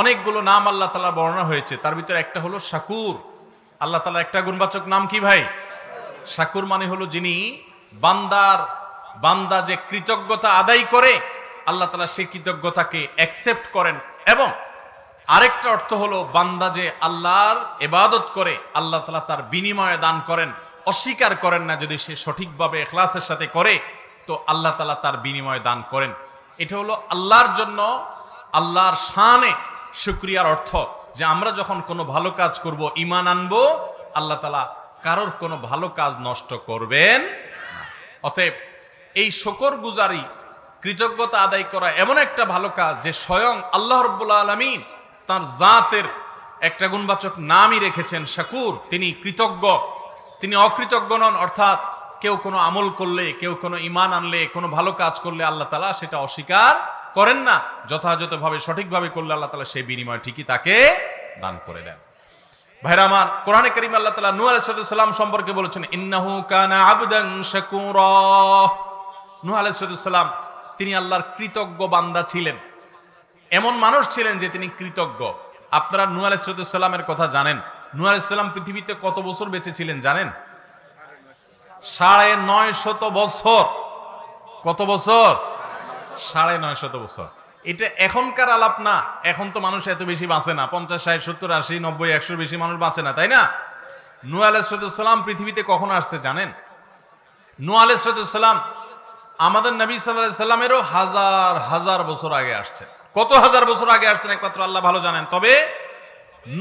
অনেকগুলো নাম আল্লাহ তাআলা বর্ণনা হয়েছে, তার ভিতরে একটা হলো শাকুর। আল্লাহ তাআলা একটা গুণবাচক নাম কি ভাই? শাকুর মানে হলো যিনি বান্দা যে কৃতজ্ঞতা আদায় করে আল্লাহ তাআলা সেই কৃতজ্ঞতাকে অ্যাকসেপ্ট করেন, এবং আরেকটা অর্থ হলো বান্দা যে আল্লাহর ইবাদত করে আল্লাহ তাআলা তার বিনিময়ে দান করেন, অস্বীকার করেন না। যদি সে সঠিকভাবে ইখলাসের সাথে করে তো আল্লাহ তাআলা তার বিনিময়ে দান করেন। এটা হলো আল্লাহর জন্য, আল্লাহর শানে শুকরিয়ার অর্থ, যে আমরা যখন কোনো ভালো কাজ করব, ঈমান আনবো, আল্লাহ তাআলা কারোর কোনো ভালো কাজ নষ্ট করবেন না। অতএব এই শুকরগুজারি, কৃতজ্ঞতা আদায় করা এমন একটা ভালো কাজ যে স্বয়ং আল্লাহ রাব্বুল আলামিন তার জাতের একটা গুণবাচক নামই রেখেছেন শাকুর। তিনি কৃতজ্ঞ, তিনি অকৃতজ্ঞ নন। অর্থাৎ কেউ কোনো আমল করলে, কেউ কোনো ঈমান আনলে, কোনো ভালো কাজ করলে আল্লাহ তাআলা সেটা অস্বীকার করেন না। যথাযথভাবে সঠিকভাবে করলে আল্লাহ তাআলা সেই বিনিময় ঠিকই তাকে দান করে দেন। ভাইরা আমার, কোরআনে কারীমে আল্লাহ তাআলা নূহ আলাইহিস সালাম সম্পর্কে বলেছেন, ইন্নাহু কানা আবদান শাকুরা। নূহ আলাইহিস সালাম তিনি আল্লাহর কৃতজ্ঞ বান্দা ছিলেন, এমন মানুষ ছিলেন যে তিনি কৃতজ্ঞ। আপনারা নূহ আলাইহিস সালামের কথা জানেন। নূহ আলাইহিস সালাম পৃথিবীতে কত বছর বেঁচে ছিলেন জানেন? 950 বছর। কত বছর? 950 বছর। এটা এখনকার আলাপ না। এখন তো মানুষ এত বেশি বাঁচে না, 50, 60, 70, 80, 90, 100 বেশি মানুষ বাঁচে না, তাই না? নূহ আলাইহিস সালাম পৃথিবীতে কখন আসছে জানেন? নূহ আলাইহিস সালাম আমাদের নবী সাল্লাল্লাহু আলাইহি সাল্লামেরও হাজার হাজার বছর আগে আসছেন। কত হাজার বছর আগে আসছেন একমাত্র আল্লাহ ভালো জানেন। তবে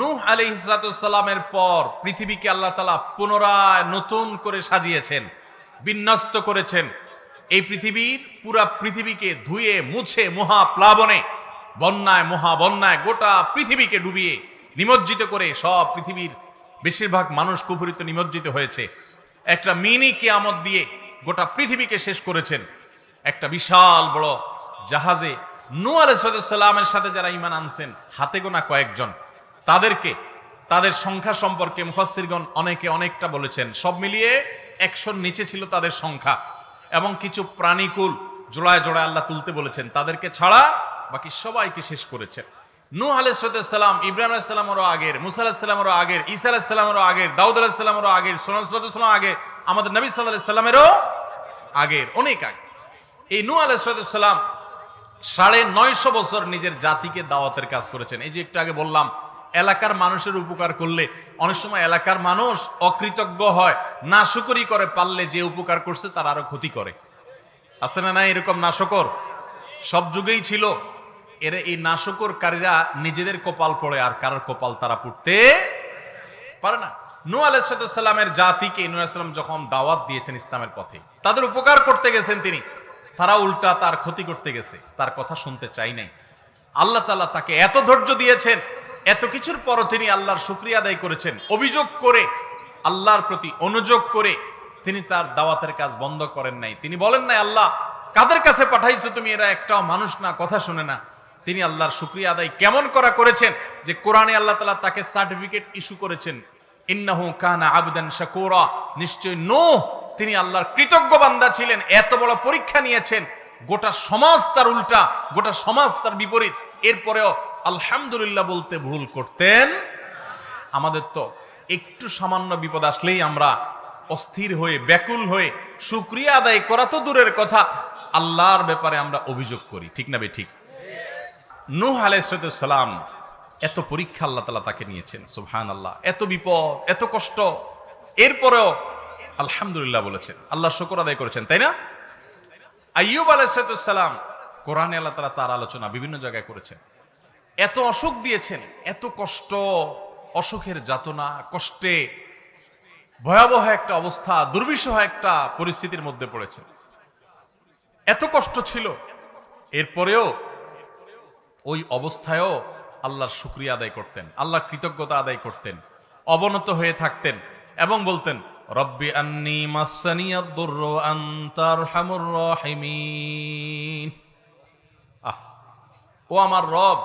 নূহ আলাইহিস সালামের পর পৃথিবীকে আল্লাহ তাআলা পুনরায় নতুন করে সাজিয়েছেন, বিন্যস্ত করেছেন। এই পুরা পৃথিবীকে ধুয়ে মুছে মহাপ্লাবনে, বন্যায়, মহাবন্যায় গোটা পৃথিবীকে ডুবিয়ে নিমজ্জিত করে সব পৃথিবীর বেশিরভাগ মানুষ কুফরিতে নিমজ্জিত হয়েছে। একটা মিনি কিয়ামত দিয়ে গোটা পৃথিবীকে শেষ করেছেন। একটা বিশাল বড় জাহাজে নূহ আলাইহিস সালামের সাথে যারা ঈমান আনছেন হাতে গোনা কয়েকজন, তাদের সংখ্যা সম্পর্কে মুফাসসিরগণ অনেকে অনেকটা বলেছেন। সব মিলিয়ে 100-র নিচে ছিল তাদের সংখ্যা, এবং কিছু প্রাণীকুল জোড়ায় জোড়ায় আল্লাহ তুলতে বলেছেন। তাদেরকে ছাড়া বাকি সবাইকে শেষ করেছেন। নূহ আলাইহিস সালাম ইব্রাহিম আলাইহিস সালামেরও আগের, মুসা আলাইহিস সালামেরও আগের, ঈসা আলাইহিস সালামেরও আগের, দাউদ আলাইহিস সালামেরও আগের, সুলাইমান আলাইহিস সালামেরও আগের, আমাদের নবী সাল্লাল্লাহু আলাইহি সাল্লামেরও আগের, অনেক আগে। এই নূহ আলাইহিস সালাম 950 বছর নিজের জাতিকে দাওয়াতের কাজ করেছেন। এই যে একটু আগে বললাম, এলাকার মানুষের উপকার করলে অনেক সময় এলাকার মানুষ অকৃতজ্ঞ হয়, নাশুকরি করে, পারলে যে উপকার করছে তার আরো ক্ষতি করে। আছে না নাই এরকম নাশকর? সব যুগেই ছিল। এই নাশকরকারীরা নিজেদের কপাল পড়ে, আর কারোর কপাল তারা পুড়তে পারে না। নূহ আলাইহিস সালামের জাতিকে নূহ আলাইহিস সালাম যখন দাওয়াত দিয়েছেন ইসলামের পথে, তাদের উপকার করতে গেছেন তিনি, তারা উল্টা তার ক্ষতি করতে গেছে, তার কথা শুনতে চাই নাই। আল্লাহ তাআলা তাকে এত ধৈর্য দিয়েছেন, এত কিছুর পরও তিনি আল্লাহর শুকরিয়া আদায় করেছেন। অভিযোগ করে, আল্লাহর প্রতি অনুযোগ করে তিনি তার দাওয়াতের কাজ বন্ধ করেন নাই। তিনি বলেন নাই, আল্লাহ কাদের কাছে পাঠাইছো তুমি, এরা একটাও মানুষ না, কথা শুনে না। তিনি আল্লাহর শুকরিয়া আদায় কেমন করেছেন যে কোরআনে আল্লাহ তাআলা তাকে সার্টিফিকেট ইস্যু করেছেন, ইন্নাহু কানা আবদান শাকুরা। নিশ্চয় নূহ তিনি আল্লাহর কৃতজ্ঞ বান্দা ছিলেন। এত বড় পরীক্ষা নিয়েছেন, গোটা সমাজ তার উল্টা, গোটা সমাজ তার বিপরীত, এরপরেও আলহামদুলিল্লাহ বলতে ভুল করতেন। আমাদের তো একটু সামান্য বিপদ আসলেই আমরা অস্থির হয়ে, ব্যাকুল হয়ে, শুকরিয়া আদায় করা তো দূরের কথা, আল্লাহর ব্যাপারে আমরা অভিযোগ করি, ঠিক না ঠিক? নূহ আলাইহিস সালাম এত পরীক্ষা আল্লাহ তাআলা তাকে নিয়েছেন, সুবহানাল্লাহ, এত বিপদ, এত কষ্ট, এরপরেও আলহামদুলিল্লাহ বলেছেন, আল্লাহর শুকর আদায় করেছেন, তাই না? আইয়ুব আলাইহিস সালাম, কোরআনে আল্লাহ তাআলা তার আলোচনা বিভিন্ন জায়গায় করেছেন। এত অসুখ দিয়েছেন, এত কষ্ট, অসুখের যাতনা, কষ্টে ভয়াবহ একটা অবস্থা, দুর্বিষহ একটা পরিস্থিতির মধ্যে পড়েছেন। এত কষ্ট ছিল, এরপরেও ওই অবস্থায়ও আল্লাহর শুকরিয়া আদায় করতেন, আল্লাহর কৃতজ্ঞতা আদায় করতেন, অবনত হয়ে থাকতেন এবং বলতেন, রব্বি আন্নী মাসসানিয়াদ দুররু আনতা আরহামুর রাহিমিন। ও আমার রব,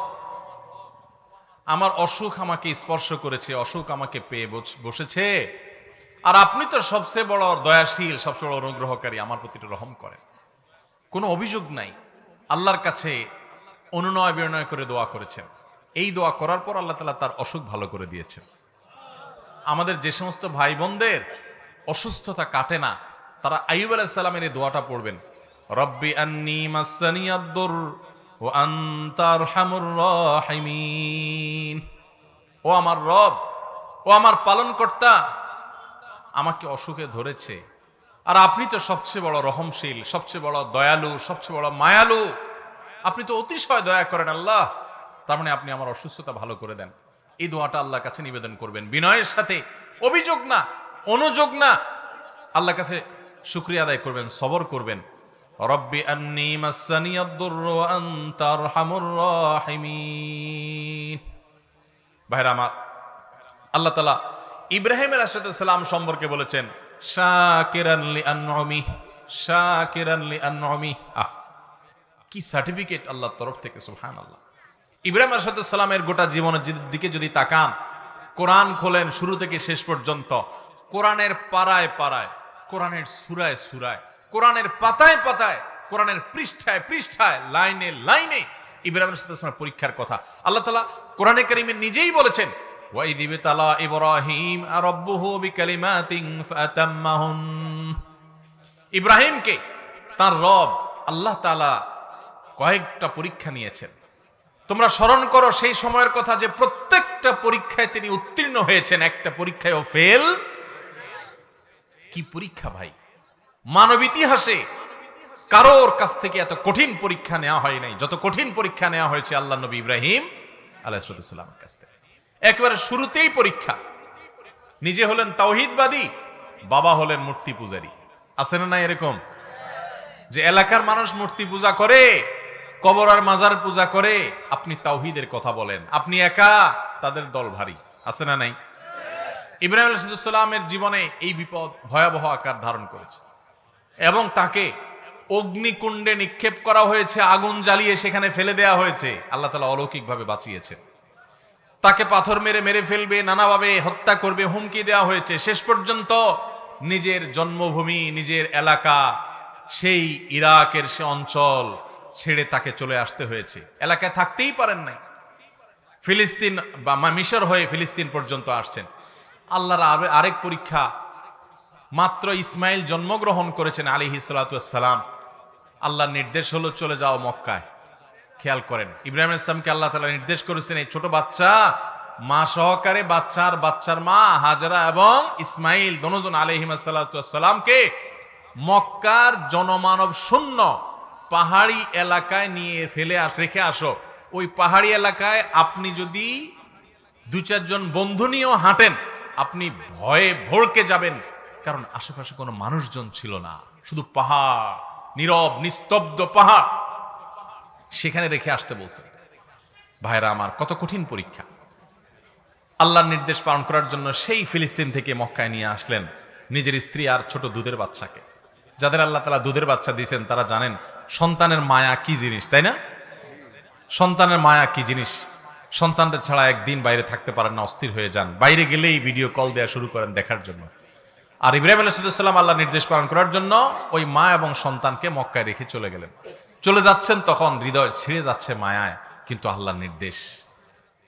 আমার অসুখ আমাকে স্পর্শ করেছে, অসুখ আমাকে পেয়ে বসেছে, আর আপনি তো সবচেয়ে বড় দয়াশীল, সবচেয়ে বড় অনুগ্রহকারী, আমার প্রতি রহম করেন। কোনো অভিযোগ নাই, আল্লাহর কাছে অনুনয় বিনয় করে দোয়া করেছেন। এই দোয়া করার পর আল্লাহ তাআলা তার অসুখ ভালো করে দিয়েছেন। আমাদের যে সমস্ত ভাই বোনদের অসুস্থতা কাটে না, তারা আইয়ুব আলাইহিস সালামের এই দোয়াটা পড়বেন, রব্বি আন্নী মাসসানিয়াদ-দুর ওয়া আনতা আরহামুর রাহিমিন। ও আমার রব, ও আমার পালনকর্তা, আমাকে অসুখে ধরেছে, আর আপনি তো সবচেয়ে বড় রহমশীল, সবচেয়ে বড় দয়ালু, সবচেয়ে বড় মায়ালু, আপনি তো অতিশয় দয়া করেন আল্লাহ, তার মানে আপনি আমার অসুস্থতা ভালো করে দেন। এই দোয়াটা আল্লাহর কাছে নিবেদন করবেন বিনয়ের সাথে, অভিযোগ না, অনুযোগ না, আল্লাহর কাছে শুকরিয়া আদায় করবেন, সবর করবেন। রব্বি আন্নী মাসসানিয়াদ-দুর ওয়া আনতা আরহামুর রাহিমিন। ভাইরা আমার, আল্লাহ তাআলা ইব্রাহিম আলাইহিস সালাম সম্পর্কে বলেছেন শাকিরান লিআনউমি, শাকিরান লিআনউমি। কি সার্টিফিকেট আল্লাহর তরফ থেকে, সুবহানাল্লাহ। ইব্রাহিম আলাইহিস সালামের গোটা জীবনের দিকে যদি তাকান, কোরআন খোলেন শুরু থেকে শেষ পর্যন্ত, কোরআনের পাড়ায় পাড়ায়, কোরআনের সূরায় সূরায়, কোরআনের পাতায় পাতায়, কোরআনের পৃষ্ঠায় পৃষ্ঠায়, লাইনে লাইনে ইব্রাহিম আলাইহিস সালামের পরীক্ষার কথা আল্লাহ তাআলা কোরআনে কারীমে নিজেই বলেছেন, ওয়াইদ ইবতালা ইব্রাহিম রাব্বুহু বিকালিমাতিন ফাতাম্মাহুন। ইব্রাহিমকে তার রব আল্লাহ তাআলা কয়েকটা পরীক্ষা নিয়েছেন। তোমরা স্মরণ করো সেই সময়ের কথা যে প্রত্যেকটা পরীক্ষায় তিনি উত্তীর্ণ হয়েছেন, একটা পরীক্ষায়ও ফেল। কি পরীক্ষা ভাই! মানব ইতিহাসে কারোর কাছ থেকে এত কঠিন পরীক্ষা নেওয়া হয় নাই যত কঠিন পরীক্ষা নেওয়া হয়েছে আল্লাহ নবী ইব্রাহিম আলাইহিস সালামের কাছ থেকে। একেবারে শুরুতেই পরীক্ষা। নিজে হলেন তাওহীদবাদী, বাবা হলেন মূর্তি পূজারী। আছে না নাই এরকম? যে এলাকার মানুষ মূর্তি পূজা করে, কবর আর মাজার পূজা করে, আপনি তাওহীদের কথা বলেন, আপনি একা, তাদের দল ভারী। আছে না নাই? ইব্রাহিম আলাইহিস সালামের জীবনে এই বিপদ ভয়াবহ আকার ধারণ করেছে এবং তাকে অগ্নিকুণ্ডে নিক্ষেপ করা হয়েছে, আগুন জ্বালিয়ে সেখানে ফেলে দেয়া হয়েছে। আল্লাহ তাআলা অলৌকিকভাবে বাঁচিয়েছেন। তাকে পাথর মেরে মেরে ফেলবে, নানাভাবে হত্যা করবে, হুমকি দেওয়া হয়েছে। শেষ পর্যন্ত নিজের জন্মভূমি, নিজের এলাকা, সেই ইরাকের সে অঞ্চল ছেড়ে তাকে চলে আসতে হয়েছে। এলাকায় থাকতেই পারেন নাই, ফিলিস্তিন বা মিশর হয়ে ফিলিস্তিন পর্যন্ত আসছেন। আল্লাহর আরেক পরীক্ষা, মাত্র ইসমাইল জন্মগ্রহণ করেছেন আলাইহিস সালাতু ওয়াস সালাম, আল্লাহর নির্দেশ হলো চলে যাও মক্কায়। খেয়াল করেন, ইব্রাহিম আলাইহিস সালামকে আল্লাহ তাআলা নির্দেশ করেছেন এই ছোট বাচ্চা, মা সহকারে, বাচ্চার মা হাজরা এবং ইসমাইল দুজন আলাইহিস সালাতু ওয়াস সালামকে মক্কার জনমানব শূন্য পাহাড়ি এলাকায় নিয়ে রেখে আসো। ওই পাহাড়ি এলাকায় আপনি যদি 2-4 জন বন্ধু নিয়েও হাঁটেন, আপনি ভয়ে ভড়কে যাবেন, কারণ আশেপাশে কোনো মানুষজন ছিল না, শুধু পাহাড়, নীরব নিস্তব্ধ পাহাড়, সেখানে রেখে আসতে বলছেন। ভাইরা আমার, কত কঠিন পরীক্ষা! আল্লাহর নির্দেশ পালন করার জন্য সেই ফিলিস্তিন থেকে মক্কায় নিয়ে আসলেন নিজের স্ত্রী আর ছোট দুধের বাচ্চাকে। যাদের আল্লাহ তাআলা দুধের বাচ্চা দিয়েছেন তারা জানেন সন্তানের মায়া কি জিনিস, তাই না? সন্তানের মায়া কি জিনিস। সন্তানটা ছাড়া একদিন বাইরে থাকতে পারেন না, অস্থির হয়ে যান, বাইরে গেলেই ভিডিও কল দেওয়া শুরু করেন দেখার জন্য। আর ইব্রাহিম আলাইহিস সালাম আল্লাহর নির্দেশ পালন করার জন্য ওই মা এবং সন্তানকে মক্কায় রেখে চলে গেলেন। চলে যাচ্ছেন, তখন হৃদয় ছিঁড়ে যাচ্ছে মায়ায়, কিন্তু আল্লাহর নির্দেশ,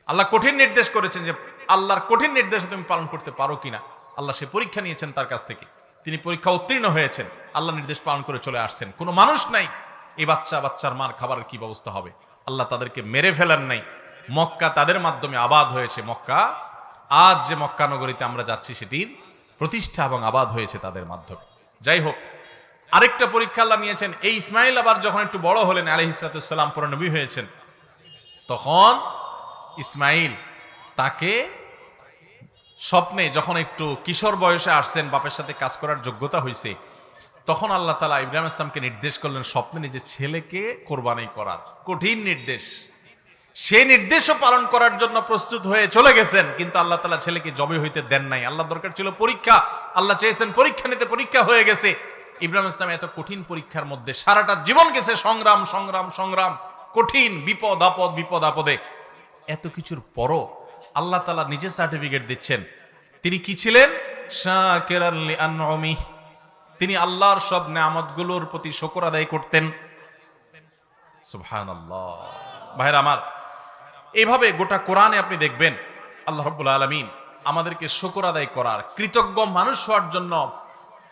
আল্লাহ কঠিন নির্দেশ করেছেন যে আল্লাহর কঠিন নির্দেশ তুমি পালন করতে পারো কিনা। আল্লাহ সে পরীক্ষা নিয়েছেন তার কাছ থেকে, তিনি পরীক্ষা উত্তীর্ণ হয়েছেন, আল্লাহ নির্দেশ পালন করে চলে আসছেন। কোনো মানুষ নাই, এই বাচ্চার মার খাবারের কি ব্যবস্থা হবে। আল্লাহ তাদেরকে মেরে ফেলেন নাই, মক্কা তাদের মাধ্যমে আবাদ হয়েছে। মক্কা, আজ যে মক্কা নগরীতে আমরা যাচ্ছি, সেটির প্রতিষ্ঠা এবং আবাদ হয়েছে তাদের মাধ্যমে। যাই হোক, আরেকটা পরীক্ষা আল্লাহ নিয়েছেন। এই ইসমাইল আবার যখন একটু বড় হলেন, আলাইহিস সালাম পুরা নবী হয়েছেন, তখন ইসমাইল তাকে স্বপ্নে যখন একটু কিশোর বয়সে আসছেন, বাপের সাথে কাজ করার যোগ্যতা হয়েছে, তখন আল্লাহ তাআলা ইব্রাহিম আসলামকে নির্দেশ করলেন স্বপ্নে নিজের ছেলেকে কোরবানি করার। কঠিন নির্দেশ, সে নির্দেশও পালন করার জন্য প্রস্তুত হয়ে চলে গেছেন, কিন্তু আল্লাহ তাআলা ছেলেকে জবে হইতে দেন নাই। আল্লাহ দরকার ছিল পরীক্ষা, আল্লাহ চেয়েছেন পরীক্ষা নিতে, পরীক্ষা হয়ে গেছে। ইব্রাহিম ইসলাম এত কঠিন পরীক্ষার মধ্যে সারাটা জীবন গেছে সংগ্রাম সংগ্রাম সংগ্রাম, কঠিন বিপদ আপদে। এত কিছুর পরও আল্লাহ তাআলা নিজে সার্টিফিকেট দিচ্ছেন তিনি কি ছিলেন, শাকিরান লিআনউমি, তিনি আল্লাহর সব নেয়ামতগুলোর প্রতি শুকর আদায় করতেন। সুবহানাল্লাহ। ভাইরা আমার, এইভাবে গোটা কোরআনে আপনি দেখবেন আল্লাহ রাব্বুল আলামিন আমাদেরকে শুকর আদায় করার, কৃতজ্ঞ মানুষ হওয়ার জন্য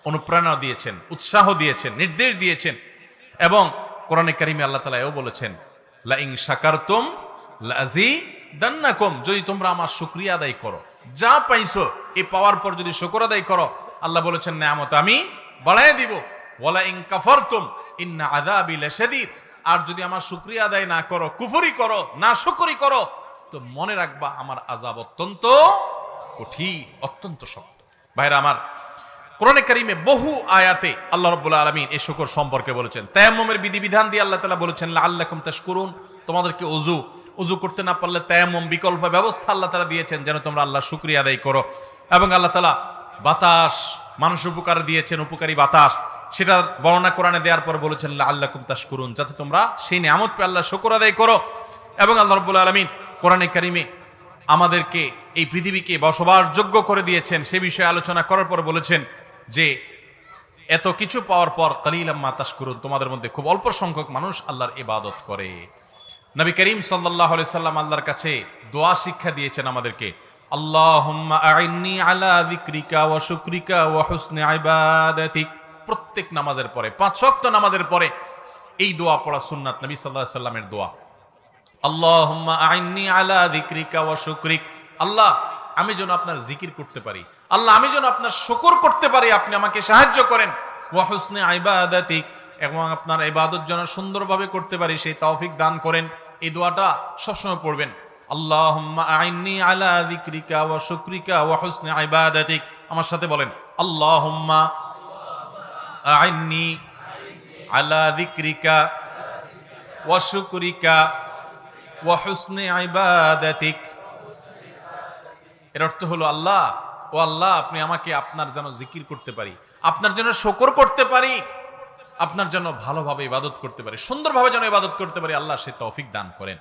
অনুপ্রেরণা দিয়েছেন, উৎসাহ দিয়েছেন, নির্দেশ দিয়েছেন। এবং কোরআনে কারিমে আল্লাহ তাআলা এও বলেছেন, লা ইন শাকারতুম লাযিদান্নাকুম, যদি তোমরা আমার শুকরিয়া আদায় করো, যা পাইছো এই পাওয়ার পর যদি শুকর আদায় করো, আল্লাহ বলেছেন নিয়ামত আমি বাড়ায় দিব। ওয়ালা ইন কাফারতুম ইন্না আযাবি লাশাদীদ, আর যদি আমার শুকরিয়া আদায় না করো, কুফরি করো, না শুকরি করো, তো মনে রাখবা আমার আযাব অত্যন্ত কঠিন, অত্যন্ত শক্ত। ভাইরা আমার, কোরআনে কারিমে বহু আয়াতে আল্লাহ রাব্বুল আলামিন এই শুকর সম্পর্কে বলেছেন। তায়াম্মুমের বিধিবিধান দিয়ে আল্লাহ তাআলা বলেছেন লাআল্লাকুম তাশকুরুন, তোমাদেরকে ওযু করতে না পারলে তায়াম্মুম বিকল্প ব্যবস্থা আল্লাহ তাআলা দিয়েছেন যেন তোমরা আল্লাহর শুকরিয়া আদায় করো। এবং আল্লাহ তাআলা বাতাস, মানুষ উপকার দিয়েছেন, উপকারী বাতাস, সেটা বর্ণনা কোরআনে দেওয়ার পর বলেছেন লাআল্লাকুম তাশকুরুন, যাতে তোমরা সেই নিয়ামত পেয়ে আল্লাহর শুকর আদায় করো। এবং আল্লাহ রাব্বুল আলামিন কোরআনে কারিমে আমাদেরকে এই পৃথিবীকে বসবাসযোগ্য করে দিয়েছেন, সে বিষয়ে আলোচনা করার পর বলেছেন যে এত কিছু পাওয়ার পর কালিলাম মা তাশকুরুন, তোমাদের মধ্যে খুব অল্প সংখ্যক মানুষ আল্লাহর ইবাদত করে। নবী করিম সাল্লাল্লাহু আলাইহি সাল্লাম আল্লাহর কাছে দোয়া শিক্ষা দিয়েছেন আমাদেরকে, আল্লাহুম্মা আইন্নি আলা যিকরিকা ওয়া শুকরিকা ওয়া হুসনি ইবাদাতিক। প্রত্যেক নামাজের পরে, 5 ওয়াক্ত নামাজের পরে এই দোয়া পড়া সুন্নাত, নবী সাল্লাল্লাহু আলাইহি সাল্লামের দোয়া। আল্লাহুম্মা আইন্নি আলা যিকরিকা ওয়া শুকরিক, আল্লাহ আমি যেন আপনার জিকির করতে পারি, আল্লাহ আমি যেন আপনার শুকর করতে পারি, আপনি আমাকে সাহায্য করেন। ওয়া হুসনি ইবাদাতিক, এবং আপনার ইবাদত যেন সুন্দরভাবে করতে পারি সেই তৌফিক দান করেন। এই দোয়াটা সবসময় পড়বেন, আল্লাহুম্মা আইন্নি আলা যিকরিকা ওয়া শুকরিকা ওয়া হুসনি ইবাদাতিক। আমার সাথে বলেন, আল্লাহুম্মা আইন্নি আলা যিকরিকা ওয়া শুকরিকা ওয়া হুসনি ইবাদাতিক। এর অর্থ হলো, আল্লাহ ও আল্লাহ, আপনি আমাকে আপনার যেন জিকির করতে পারি, আপনার যেন শুকর করতে পারি, আপনার যেন ভালোভাবে ইবাদত করতে পারি, সুন্দরভাবে যেন ইবাদত করতে পারি, আল্লাহ সে তৌফিক দান করেন।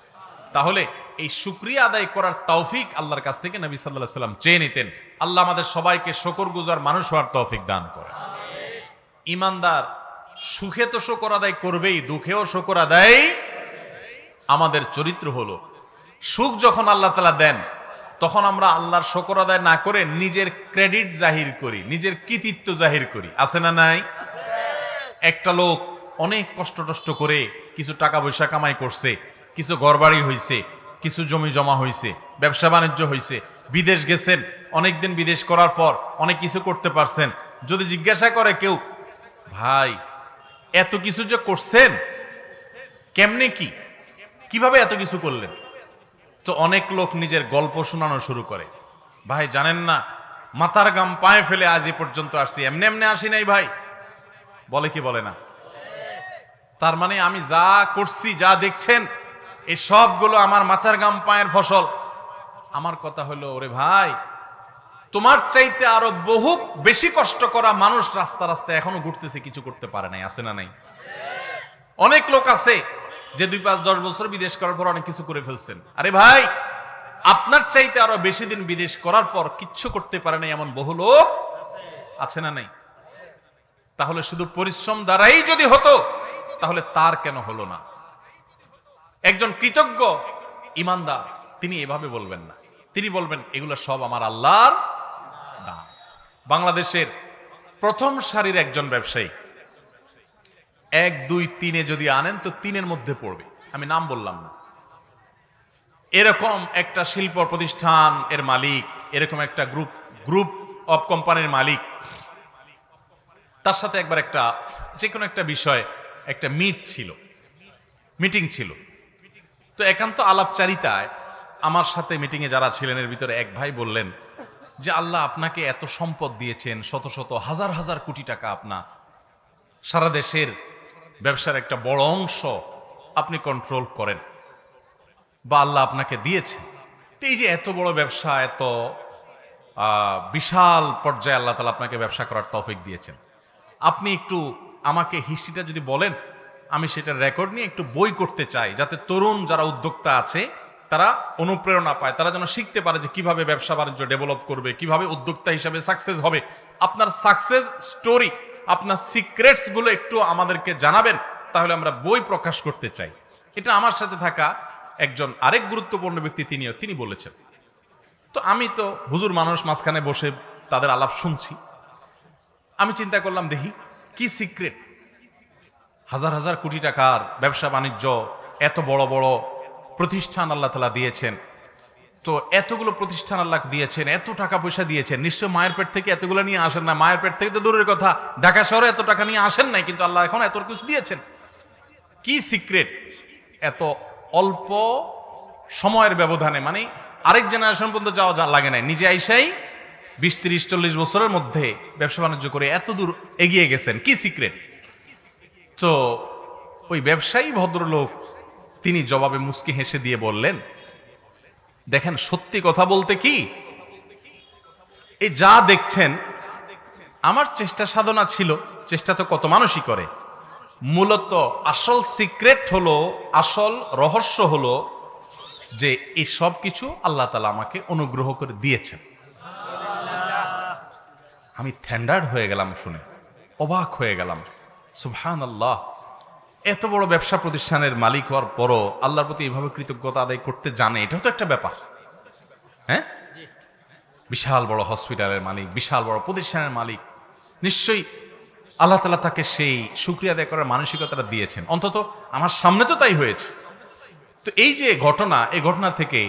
তাহলে এই শুকরিয়া আদায় করার তৌফিক আল্লাহর কাছ থেকে নবী সাল্লাল্লাহু আলাইহি সাল্লাম চেয়ে নিতেন। আল্লাহ আমাদের সবাইকে শুকরগুজার মানুষ হওয়ার তৌফিক দান করেন। ঈমানদার সুখে তো শুকর আদায় করবেই, দুঃখেও শুকর আদায়। আমাদের চরিত্র হলো, সুখ যখন আল্লাহ তাআলা দেন তখন আমরা আল্লাহর শুকর আদায় না করে নিজের ক্রেডিট জাহির করি, নিজের কৃতিত্ব জাহির করি। আছে না নাই? একটা লোক অনেক কষ্ট করে কিছু টাকা পয়সা কামাই করছে, কিছু ঘরবাড়ি হইছে, কিছু জমি জমা হইছে, ব্যবসা বাণিজ্য হইছে, বিদেশ গেছেন, অনেকদিন বিদেশ করার পর অনেক কিছু করতে পারছেন। যদি জিজ্ঞাসা করে কেউ, ভাই এত কিছু যে করছেন কেমনে, কিভাবে এত কিছু করলেন, তো অনেক লোক নিজের গল্প শোনানো শুরু করে। ভাই জানেন না, মাথার গাম পায়ে ফেলে আজ এ পর্যন্ত আসছি, এমনি এমনি আসি নাই ভাই। বলে কি বলে না? তার মানে আমি যা করছি, যা দেখছেন, এই সবগুলো আমার মাথার গাম পায়ের ফসল। আমার কথা হলো, ওরে ভাই, তোমার চাইতে আরো বহু বেশি কষ্ট করা মানুষ রাস্তায় এখনো ঘুরতেছে, কিছু করতে পারে নাই। আছে না নাই? অনেক লোক আছে যে 2, 5, 10 বছর বিদেশ করার পর অনেক কিছু করে ফেলছেন। আরে ভাই, আপনার চাইতে আরো বেশি দিন বিদেশ করার পর কিচ্ছু করতে পারে নাই এমন বহু লোক আছে না নাই? তাহলে শুধু পরিশ্রম দ্বারাই যদি হতো, তাহলে তার কেন হলো না? একজন কৃতজ্ঞ ঈমানদার তিনি এভাবে বলবেন না, তিনি বলবেন এগুলো সব আমার আল্লাহর দান। বাংলাদেশের প্রথম সারির একজন ব্যবসায়ী 1, 2, 3 যদি আনেন তো 3-এর মধ্যে পড়বে, আমি নাম বললাম না। এরকম একটা শিল্প প্রতিষ্ঠান এর মালিক, এরকম একটা গ্রুপ অফ কোম্পানির মালিক, তার সাথে একবার একটা যে কোনো একটা বিষয় একটা মিটিং ছিল। তো একান্ত আলাপচারিতায় আমার সাথে মিটিংয়ে যারা ছিলেন এর ভিতরে এক ভাই বললেন যে, আল্লাহ আপনাকে এত সম্পদ দিয়েছেন, শত শত হাজার হাজার কোটি টাকা, আপনার সারা দেশের ব্যবসার একটা বড় অংশ আপনি কন্ট্রোল করেন, বা আল্লাহ আপনাকে দিয়েছেন। এই যে এত বড় ব্যবসা, এত বিশাল পর্যায়ে আল্লাহ তাআলা আপনাকে ব্যবসা করার তৌফিক দিয়েছেন, আপনি একটু আমাকে হিস্ট্রিটা যদি বলেন, আমি সেটা রেকর্ড নিয়ে একটু বই করতে চাই, যাতে তরুণ যারা উদ্যোক্তা আছে তারা অনুপ্রেরণা পায়, তারা যেন শিখতে পারে যে কিভাবে ব্যবসা বাণিজ্য ডেভেলপ করবে, কিভাবে উদ্যোক্তা হিসাবে সাকসেস হবে। আপনার সাকসেস স্টোরি, আপনার সিক্রেটস গুলো একটু আমাদেরকে জানাবেন, তাহলে আমরা বই প্রকাশ করতে চাই। এটা আমার সাথে থাকা একজন আরেক গুরুত্বপূর্ণ ব্যক্তি তিনি বলেছেন। তো আমি তো হুজুর মানুষ, মাঝখানে বসে তাদের আলাপ শুনছি। আমি চিন্তা করলাম দেখি কি সিক্রেট, হাজার হাজার কোটি টাকার ব্যবসা বাণিজ্য, এত বড় বড় প্রতিষ্ঠান আল্লাহ তাআলা দিয়েছেন। তো এতগুলো প্রতিষ্ঠান আল্লাহ দিয়েছেন, এত টাকা পয়সা দিয়েছেন, নিশ্চয় মায়ের পেট থেকে এতগুলো নিয়ে আসেন না। মায়ের পেট থেকে তো দূরের কথা, ঢাকা শহরে এত টাকা নিয়ে আসেন নাই, কিন্তু আল্লাহ এখন এত কিছু দিয়েছেন। কি সিক্রেট এত অল্প সময়ের ব্যবধানে, মানে আরেক জেনারেশন পর্যন্ত যাওয়া লাগে নাই, নিজে আইসাই 20, 30, 40 বছরের মধ্যে ব্যবসা বাণিজ্য করে এত দূর এগিয়ে গেছেন, কি সিক্রেট? তো ওই ব্যবসায়ী ভদ্রলোক তিনি জবাবে মুস্কি হেসে দিয়ে বললেন, দেখেন সত্যি কথা বলতে কি, এই যা দেখছেন আমার চেষ্টা সাধনা ছিল, চেষ্টা তো কত মানুষই করে, মূলত আসল সিক্রেট হলো, আসল রহস্য হলো যে এই সব কিছু আল্লাহ তাআলা আমাকে অনুগ্রহ করে দিয়েছেন। আমি থ্যান্ডার্ড হয়ে গেলাম, শুনে অবাক হয়ে গেলাম। সুবহানাল্লাহ, এত বড় ব্যবসা প্রতিষ্ঠানের মালিক হওয়ার পরও আল্লাহর প্রতি এইভাবে কৃতজ্ঞতা আদায় করতে জানে, এটাও তো একটা ব্যাপার। হ্যাঁ, বিশাল বড় হসপিটালের মালিক, বিশাল বড় প্রতিষ্ঠানের মালিক, নিশ্চয়ই আল্লাহ তাআলা তাকে সেই শুকরিয়া আদায় করার মানসিকতাটা দিয়েছেন। অন্তত আমার সামনে তো তাই হয়েছে। তো এই যে ঘটনা, এই ঘটনা থেকে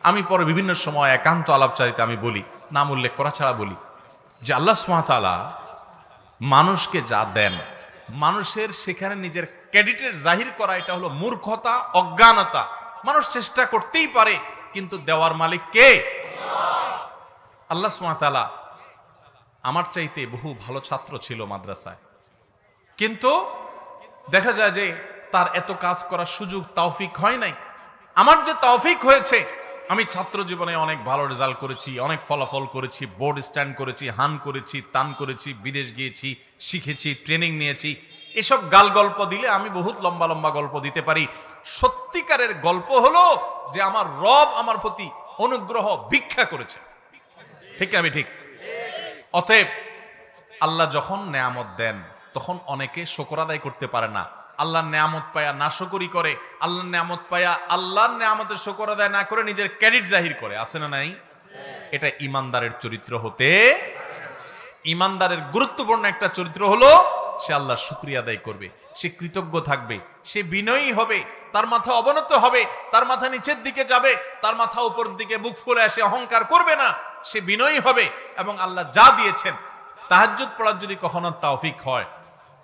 আমি পরে বিভিন্ন সময় একান্ত আলাপচারিতা আমি বলি, নাম উল্লেখ করা ছাড়া বলি যে আল্লাহ সুবহানাহু ওয়া তাআলা মানুষকে যা দেন, মানুষের সেখানে নিজের ক্রেডিটের জাহির করা, এটা হলো মূর্খতা, অজ্ঞানতা। মানুষ চেষ্টা করতেই পারে, কিন্তু দেওয়ার মালিক কে? আল্লাহ সুবহানাহু ওয়া তাআলা। আমার চাইতে বহু ভালো ছাত্র ছিল মাদ্রাসায়, কিন্তু দেখা যায় যে তার এত কাজ করার সুযোগ, তৌফিক হয় নাই। আমার যে তৌফিক হয়েছে, আমি ছাত্র জীবনে অনেক ভালো রেজাল্ট করেছি, অনেক ফলাফল করেছি, বোর্ড স্ট্যান্ড করেছি, হান করেছি, তান করেছি, বিদেশ গিয়েছি, শিখেছি, ট্রেনিং নিয়েছি। এসব গাল গল্প দিলে আমি বহুত লম্বা লম্বা গল্প দিতে পারি। সত্যিকারের গল্প হলো যে আমার রব আমার প্রতি অনুগ্রহ ভিক্ষা করেছে। ঠিক আমি ঠিক? অতএব আল্লাহ যখন নেয়ামত দেন তখন অনেকে শুকর আদায় করতে পারে না। আল্লাহর নেয়ামত পায়া নাশকরি করে, আল্লাহর নেয়ামত পায়া আল্লাহর নেয়ামতের শুকর আদায় না করে নিজের ক্রেডিট জাহির করে। আছে না নাই? এটা ইমানদারের চরিত্র হতে, ইমানদারের গুরুত্বপূর্ণ একটা চরিত্র হলো সে আল্লাহর শুকরিয়া আদায় করবে, সে কৃতজ্ঞ থাকবে, সে বিনয়ী হবে, তার মাথা অবনত হবে, তার মাথা নিচের দিকে যাবে, তার মাথা উপর দিকে বুক ফুলে আসে অহংকার করবে না, সে বিনয়ী হবে। এবং আল্লাহ যা দিয়েছেন, তাহাজ্জুদ পড়ার যদি কখনো তৌফিক হয়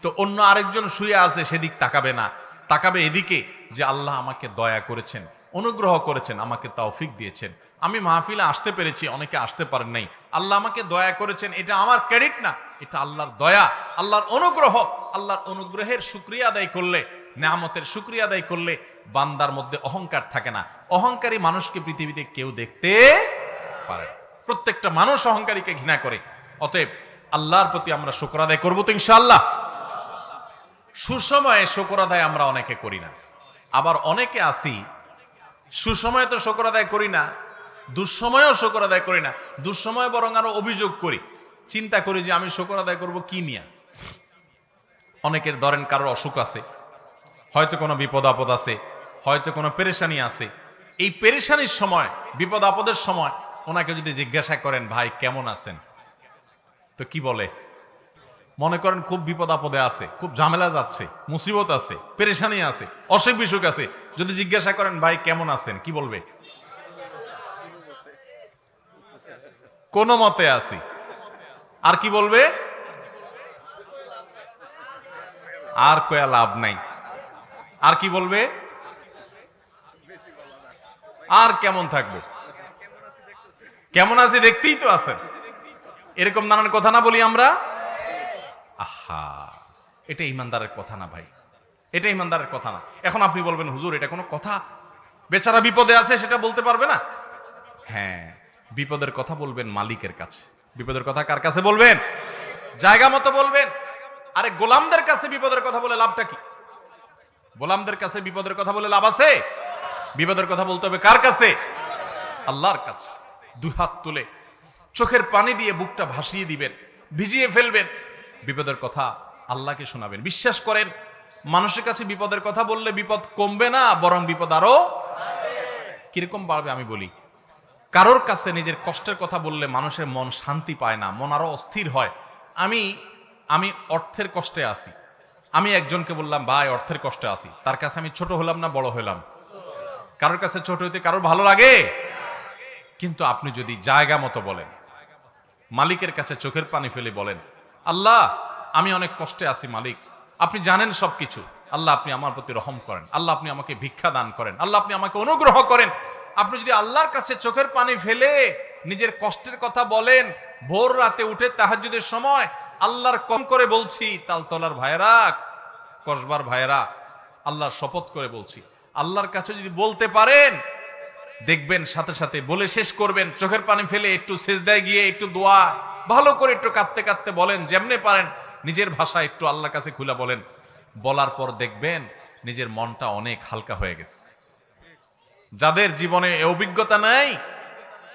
তো অন্য আরেকজন শুয়ে আছে সেদিক তাকাবে না, তাকাবে এদিকে যে আল্লাহ আমাকে দয়া করেছেন, অনুগ্রহ করেছেন, আমাকে তৌফিক দিয়েছেন। আমি মাহফিলে আসতে পেরেছি, অনেকে আসতে পারেন নাই, আল্লাহ আমাকে দয়া করেছেন, এটা আমার ক্রেডিট না, এটা আল্লাহর দয়া, আল্লাহর অনুগ্রহ। আল্লাহর অনুগ্রহের শুকরিয়া আদায় করলে, নেয়ামতের শুকরিয়া আদায় করলে বান্দার মধ্যে অহংকার থাকে না। অহংকারী মানুষকে পৃথিবীতে কেউ দেখতে পারে, প্রত্যেকটা মানুষ অহংকারীকে ঘৃণা করে। অতএব আল্লাহর প্রতি আমরা শুকর আদায় করবো তো ইনশাআল্লাহ। সুসময়ে শুকর আদায় আমরা অনেকে করি না, আবার অনেকে আসি সুসময়ে তো শুকর আদায় করি না, দুঃসময়েও শুকর আদায় করি না, দুঃসময়ে বরং আরো অভিযোগ করি, চিন্তা করি যে আমি শুকর আদায় করব কি নিয়ে। অনেকের ধরেন কারোর অসুখ আছে, হয়তো কোনো বিপদ আপদ আছে, হয়তো কোনো পেরেশানি আছে। এই পেরেশানির সময়, বিপদ আপদের সময় ওনাকে যদি জিজ্ঞাসা করেন ভাই কেমন আছেন, তো কি বলে? মনে করেন খুব বিপদ আপদে আছে, খুব ঝামেলা যাচ্ছে, মুসিবত আছে, পেরেশানি আছে, অসুখ বিসুখ আছে, যদি জিজ্ঞাসা করেন ভাই কেমন আছেন, কি বলবে? কোন মতে আছি। আর কি বলবে? আর কয়া লাভ নাই। আর কি বলবে? আর কেমন থাকবো, কেমন আছি দেখতেই তো আছেন। এরকম নানান কথা না বলি আমরা? আহা, এটা ইমানদারের কথা না ভাই, এটা ইমানদারের কথা না। এখন আপনি বলবেন হুজুর এটা কোনো কথা, বেচারা বিপদে আছে সেটা বলতে পারবে না? হ্যাঁ, বিপদের কথা বলবেন মালিকের কাছে। বিপদের কথা কার কাছে বলবেন? জায়গা মতো বলবেন। আরে গোলামদের কাছে বিপদের কথা বলে লাভটা কি? গোলামদের কাছে বিপদের কথা বলে লাভ আছে? বিপদের কথা বলতে হবে কার কাছে? আল্লাহর কাছে। দুই হাত তুলে চোখের পানি দিয়ে বুকটা ভাসিয়ে দিবেন, ভিজিয়ে ফেলবেন, বিপদের কথা আল্লাহকে শোনাবেন। বিশ্বাস করেন, মানুষের কাছে বিপদের কথা বললে বিপদ কমবে না, বরং বিপদ আরো কিরকম বাড়বে আমি বলি, কারোর কাছে নিজের কষ্টের কথা বললে মানুষের মন শান্তি পায় না, মন আরো অস্থির হয়। আমি আমি অর্থের কষ্টে আছি, আমি একজনকে বললাম ভাই অর্থের কষ্টে আছি, তার কাছে আমি ছোট হলাম না বড় হলাম? কারোর কাছে ছোট হইতে কারোর ভালো লাগে? কিন্তু আপনি যদি জায়গা মতো বলেন, মালিকের কাছে চোখের পানি ফেলে বলেন, আল্লাহ আমি অনেক কষ্টে আছি মালিক, আপনি জানেন সবকিছু, আল্লাহ আপনি আমার প্রতি রহম করেন, আল্লাহ আপনি আমাকে ভিক্ষা দান করেন, আল্লাহ আপনি আমাকে অনুগ্রহ করেন। আপনি যদি আল্লাহর কাছে চোখের পানি ফেলে নিজের কষ্টের কথা বলেন, ভোর রাতে উঠে তাহাজ্জুদের সময় আল্লাহর কম করে বলছি, তালতলার ভাইয়েরা, কসবার ভাইয়েরা, আল্লাহর শপথ করে বলছি, আল্লাহর কাছে যদি বলতে পারেন, দেখবেন সাথে সাথে বলে শেষ করবেন, চোখের পানি ফেলে একটু সেজদায় গিয়ে একটু দোয়া ভালো করে একটু কাঁদতে কাঁদতে বলেন, যেমনে পারেন নিজের ভাষা একটু আল্লাহর কাছে খুলে বলেন। বলার পর দেখবেন নিজের মনটা অনেক হালকা হয়ে গেছে। যাদের জীবনে এই অভিজ্ঞতা নাই,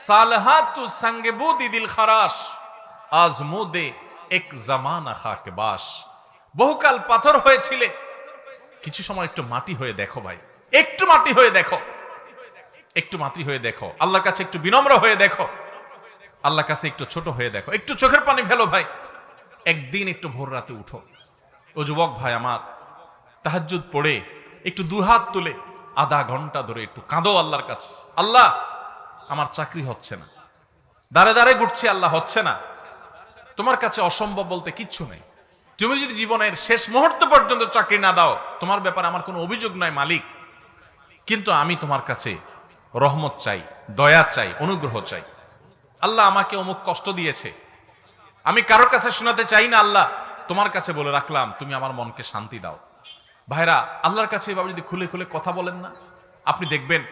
সালহাতু সঙ্গে বুদি দিল খারাস আজমুদে এক জামানা খাকে বাস, বহুকাল পাথর হয়েছিলে, কিছু সময় একটু মাটি হয়ে দেখো ভাই, একটু মাটি হয়ে দেখো, একটু মাটি হয়ে দেখো, আল্লাহর কাছে একটু বিনম্র হয়ে দেখো, আল্লাহর কাছে একটু ছোট হয়ে দেখো, একটু চোখের পানি ফেলো ভাই, একদিন একটু ভোর রাতে উঠো। ও যুবক ভাই আমার, তাহাজ্জুদ পড়ে একটু দুহাত তুলে আধা ঘন্টা ধরে একটু কাঁদো আল্লাহর কাছে, আল্লাহ আমার চাকরি হচ্ছে না, দাঁড়ে দাঁড়ে ঘুরছি, আল্লাহ হচ্ছে না, তোমার কাছে অসম্ভব বলতে কিচ্ছু নেই, তুমি যদি জীবনের শেষ মুহূর্ত পর্যন্ত চাকরি না দাও, তোমার ব্যাপারে আমার কোনো অভিযোগ নাই মালিক, কিন্তু আমি তোমার কাছে রহমত চাই, দয়া চাই, অনুগ্রহ চাই। আল্লাহ আমাকে অমুক কষ্ট দিয়েছে, আমি কারোর কাছে শোনাতে চাই না, আল্লাহ তোমার কাছে বলে রাখলাম, তুমি আমার মনকে শান্তি দাও। ভাইরা, আল্লাহর কাছে এভাবে যদি খুলে খুলে কথা বলেন না, আপনি দেখবেন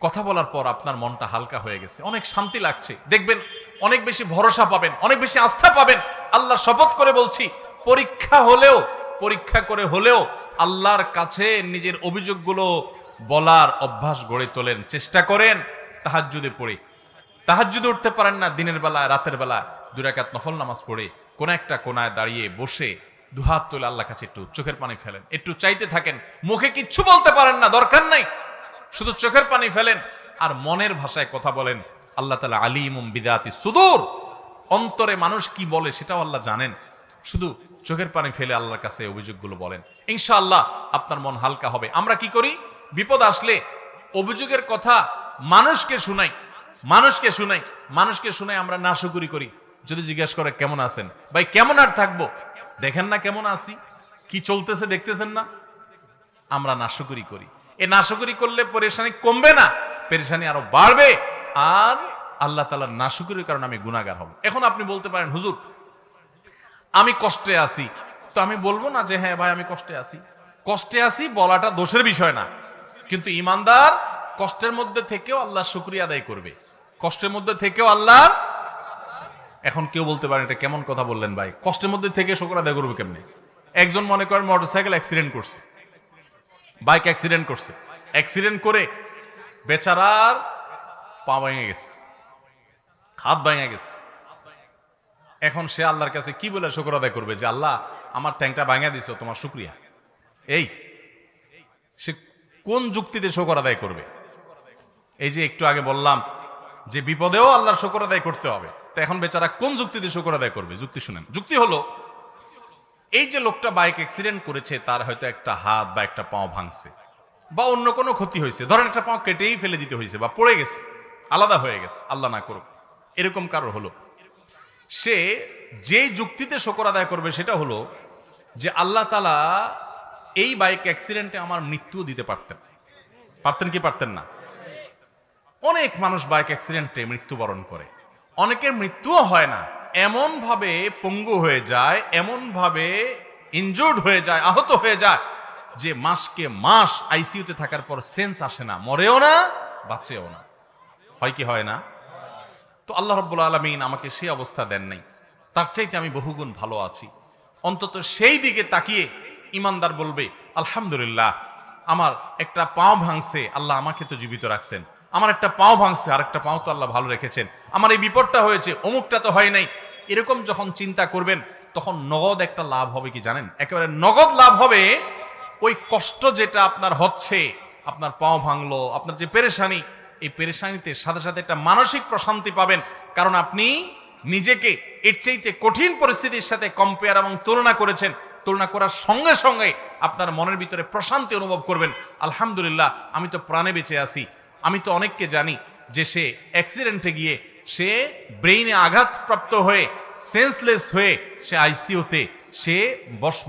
কথা বলার পর আপনার মনটা হালকা হয়ে গেছে, অনেক শান্তি লাগছে, দেখবেন অনেক বেশি ভরসা পাবেন, অনেক বেশি আস্থা পাবেন। আল্লাহর শপথ করে বলছি, পরীক্ষা হলেও, পরীক্ষা করে হলেও আল্লাহর কাছে নিজের অভিযোগগুলো বলার অভ্যাস গড়ে তোলেন, চেষ্টা করেন। তাহাজ্জুদে পড়ে, তাহাজ্জুদে উঠতে পারেন না, দিনের বেলায় রাতের বেলা 2 রাকাত নফল নামাজ পড়ে কোন একটা কোনায় দাঁড়িয়ে বসে দুহাত তুলে আল্লাহর কাছে একটু চোখের পানি ফেলেন, একটু চাইতে থাকেন, মুখে কিচ্ছু বলতে পারেন না, দরকার নাই, শুধু চোখের পানি ফেলেন আর মনের ভাষায় কথা বলেন। আল্লাহ তাআলা আলিমুম বিযাতি সুদূর, অন্তরে মানুষ কি বলে সেটাও আল্লাহ জানেন। শুধু চোখের পানি ফেলে আল্লাহর কাছে অভিযোগগুলো বলেন, ইনশাআল্লাহ আপনার মন হালকা হবে। আমরা কি করি, বিপদ আসলে অভিযোগের কথা মানুষকে শুনাই, মানুষকে শুনাই, মানুষকে শুনাই আমরা নাশুকুরি করি। যদি জিজ্ঞাসা করে কেমন আছেন, ভাই কেমন আর থাকবো, দেখেন না কেমন আছি, কি চলতেছে দেখতেছেন না, আমরা নাশুকুরি করি। এ নাশুকুরি করলে পরেশানি কমবে না, পরেশানি আরো বাড়বে, আর আল্লাহ তাআলার নাশুকুরির কারণে আমি গুনাহগার হব। এখন আপনি বলতে পারেন, হুজুর আমি কষ্টে আছি, তো আমি বলবো না যে হ্যাঁ ভাই আমি কষ্টে আছি। কষ্টে আছি বলাটা দোষের বিষয় না, কিন্তু ইমানদার কষ্টের মধ্যে থেকেও আল্লাহর শুকরিয়া আদায় করবে, কষ্টের মধ্যে থেকেও আল্লাহ। এখন কেউ বলতে পারে এটা কেমন কথা বললেন ভাই, কষ্টের মধ্যে থেকে শুকর আদায় করবে কেমনে? একজন মনে করেন মোটরসাইকেল অ্যাক্সিডেন্ট করছে, বাইক অ্যাক্সিডেন্ট করছে, অ্যাক্সিডেন্ট করে বেচারার পা ভেঙে গেছে, হাত ভেঙে গেছে। এখন সে আল্লাহর কাছে কি বলে শুকর আদায় করবে যে আল্লাহ আমার ট্যাঙ্কটা ভাঙা দিছো, তোমার শুকরিয়া? এই সে কোন যুক্তিতে শুকর আদায় করবে? এই যে একটু আগে বললাম যে বিপদেও আল্লাহর শুকর আদায় করতে হবে, তো এখন বেচারা কোন যুক্তিতে শুকর আদায় করবে? যুক্তি শুনেন, যুক্তি হলো এই যে লোকটা বাইক অ্যাক্সিডেন্ট করেছে, তার হয়তো একটা হাত বা একটা পাও ভাঙছে বা অন্য কোনো ক্ষতি হয়েছে, ধরেন একটা পাও কেটেই ফেলে দিতে হয়েছে বা পড়ে গেছে, আলাদা হয়ে গেছে, আল্লাহ না করুক, এরকম কারো হলো, সে যে যুক্তিতে শুকর আদায় করবে সেটা হলো যে আল্লাহ তাআলা এই বাইক অ্যাক্সিডেন্টে আমার মৃত্যু দিতে পারতেন, পারতেন কি পারতেন না? অনেক মানুষ বাইক অ্যাক্সিডেন্টে মৃত্যুবরণ করে, অনেকের মৃত্যুও হয় না, এমন ভাবে পঙ্গু হয়ে যায়, এমন ভাবে ইনজুর্ড হয়ে যায়, আহত হয়ে যায় যে মাসকে মাস আইসিইউতে থাকার পর সেন্স আসে না, মরেও না বাঁচেও না। হয় কি হয় না? তো আল্লাহ রাব্বুল আলামিন আমাকে সেই অবস্থা দেন নাই, তার চাইতে আমি বহুগুণ ভালো আছি। অন্তত সেই দিকে তাকিয়ে ইমানদার বলবে আলহামদুলিল্লাহ, আমার একটা পাও ভাঙছে, আল্লাহ আমাকে তো জীবিত রাখছেন, আমার একটা পাও ভাঙছে, আর একটা পাও তো আল্লাহ ভালো রেখেছেন, আমার এই বিপদটা হয়েছে, অমুকটা তো হয় নাই। এরকম যখন চিন্তা করবেন তখন নগদ একটা লাভ হবে কি জানেন? একেবারে নগদ লাভ হবে। ওই কষ্ট যেটা আপনার হচ্ছে, আপনার পাও ভাঙলো, আপনার যে পেরেশানি, এই পেরেশানিতে সাথে সাথে একটা মানসিক প্রশান্তি পাবেন, কারণ আপনি নিজেকে এর চাইতে কঠিন পরিস্থিতির সাথে কম্পেয়ার এবং তুলনা করেছেন। তুলনা করার সঙ্গে সঙ্গে আপনার মনের ভিতরে প্রশান্তি অনুভব করবেন, আলহামদুলিল্লাহ আমি তো প্রাণে বেঁচে আছি। আমি তো অনেককে জানি যে সে অ্যাক্সিডেন্টে গিয়ে সে ব্রেইনে আঘাতপ্রাপ্ত হয়ে সেন্সলেস হয়ে সে আইসিইউতে সে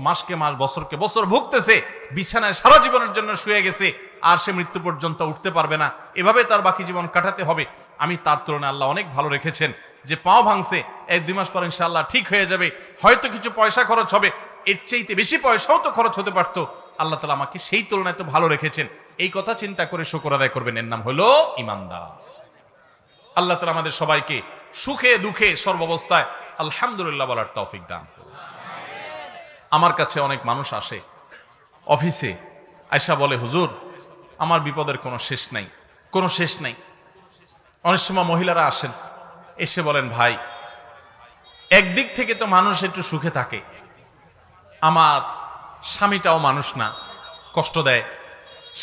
মাসকে মাস বছরকে বছর ভুগতেছে, বিছানায় সারা জীবনের জন্য শুয়ে গেছে, আর সে মৃত্যু পর্যন্ত উঠতে পারবে না, এভাবে তার বাকি জীবন কাটাতে হবে। আমি তার তুলনায় আল্লাহ অনেক ভালো রেখেছেন, যে পাও ভাঙছে 1-2 মাস পর ইনশাআল্লাহ ঠিক হয়ে যাবে, হয়তো কিছু পয়সা খরচ হবে, এর চাইতে বেশি পয়সাও তো খরচ হতে পারতো, আল্লাহ তাআলা আমাকে সেই তুলনায় তো ভালো রেখেছেন। এই কথা চিন্তা করে শুকর আদায় করবেন, এর নাম হলো ঈমানদার। আল্লাহ তাআলা আমাদের সবাইকে সুখে দুঃখে সর্বাবস্থায় আলহামদুলিল্লাহ বলার তৌফিক দান করুন। আমার কাছে অনেক মানুষ আসে অফিসে, আয়সা বলে, হুজুর আমার বিপদের কোনো শেষ নাই, কোনো শেষ নাই। অনেক সময় মহিলারা আসেন, এসে বলেন, ভাই একদিক থেকে তো মানুষ একটু সুখে থাকে, আমার স্বামীটাও মানুষ না, কষ্ট দেয়,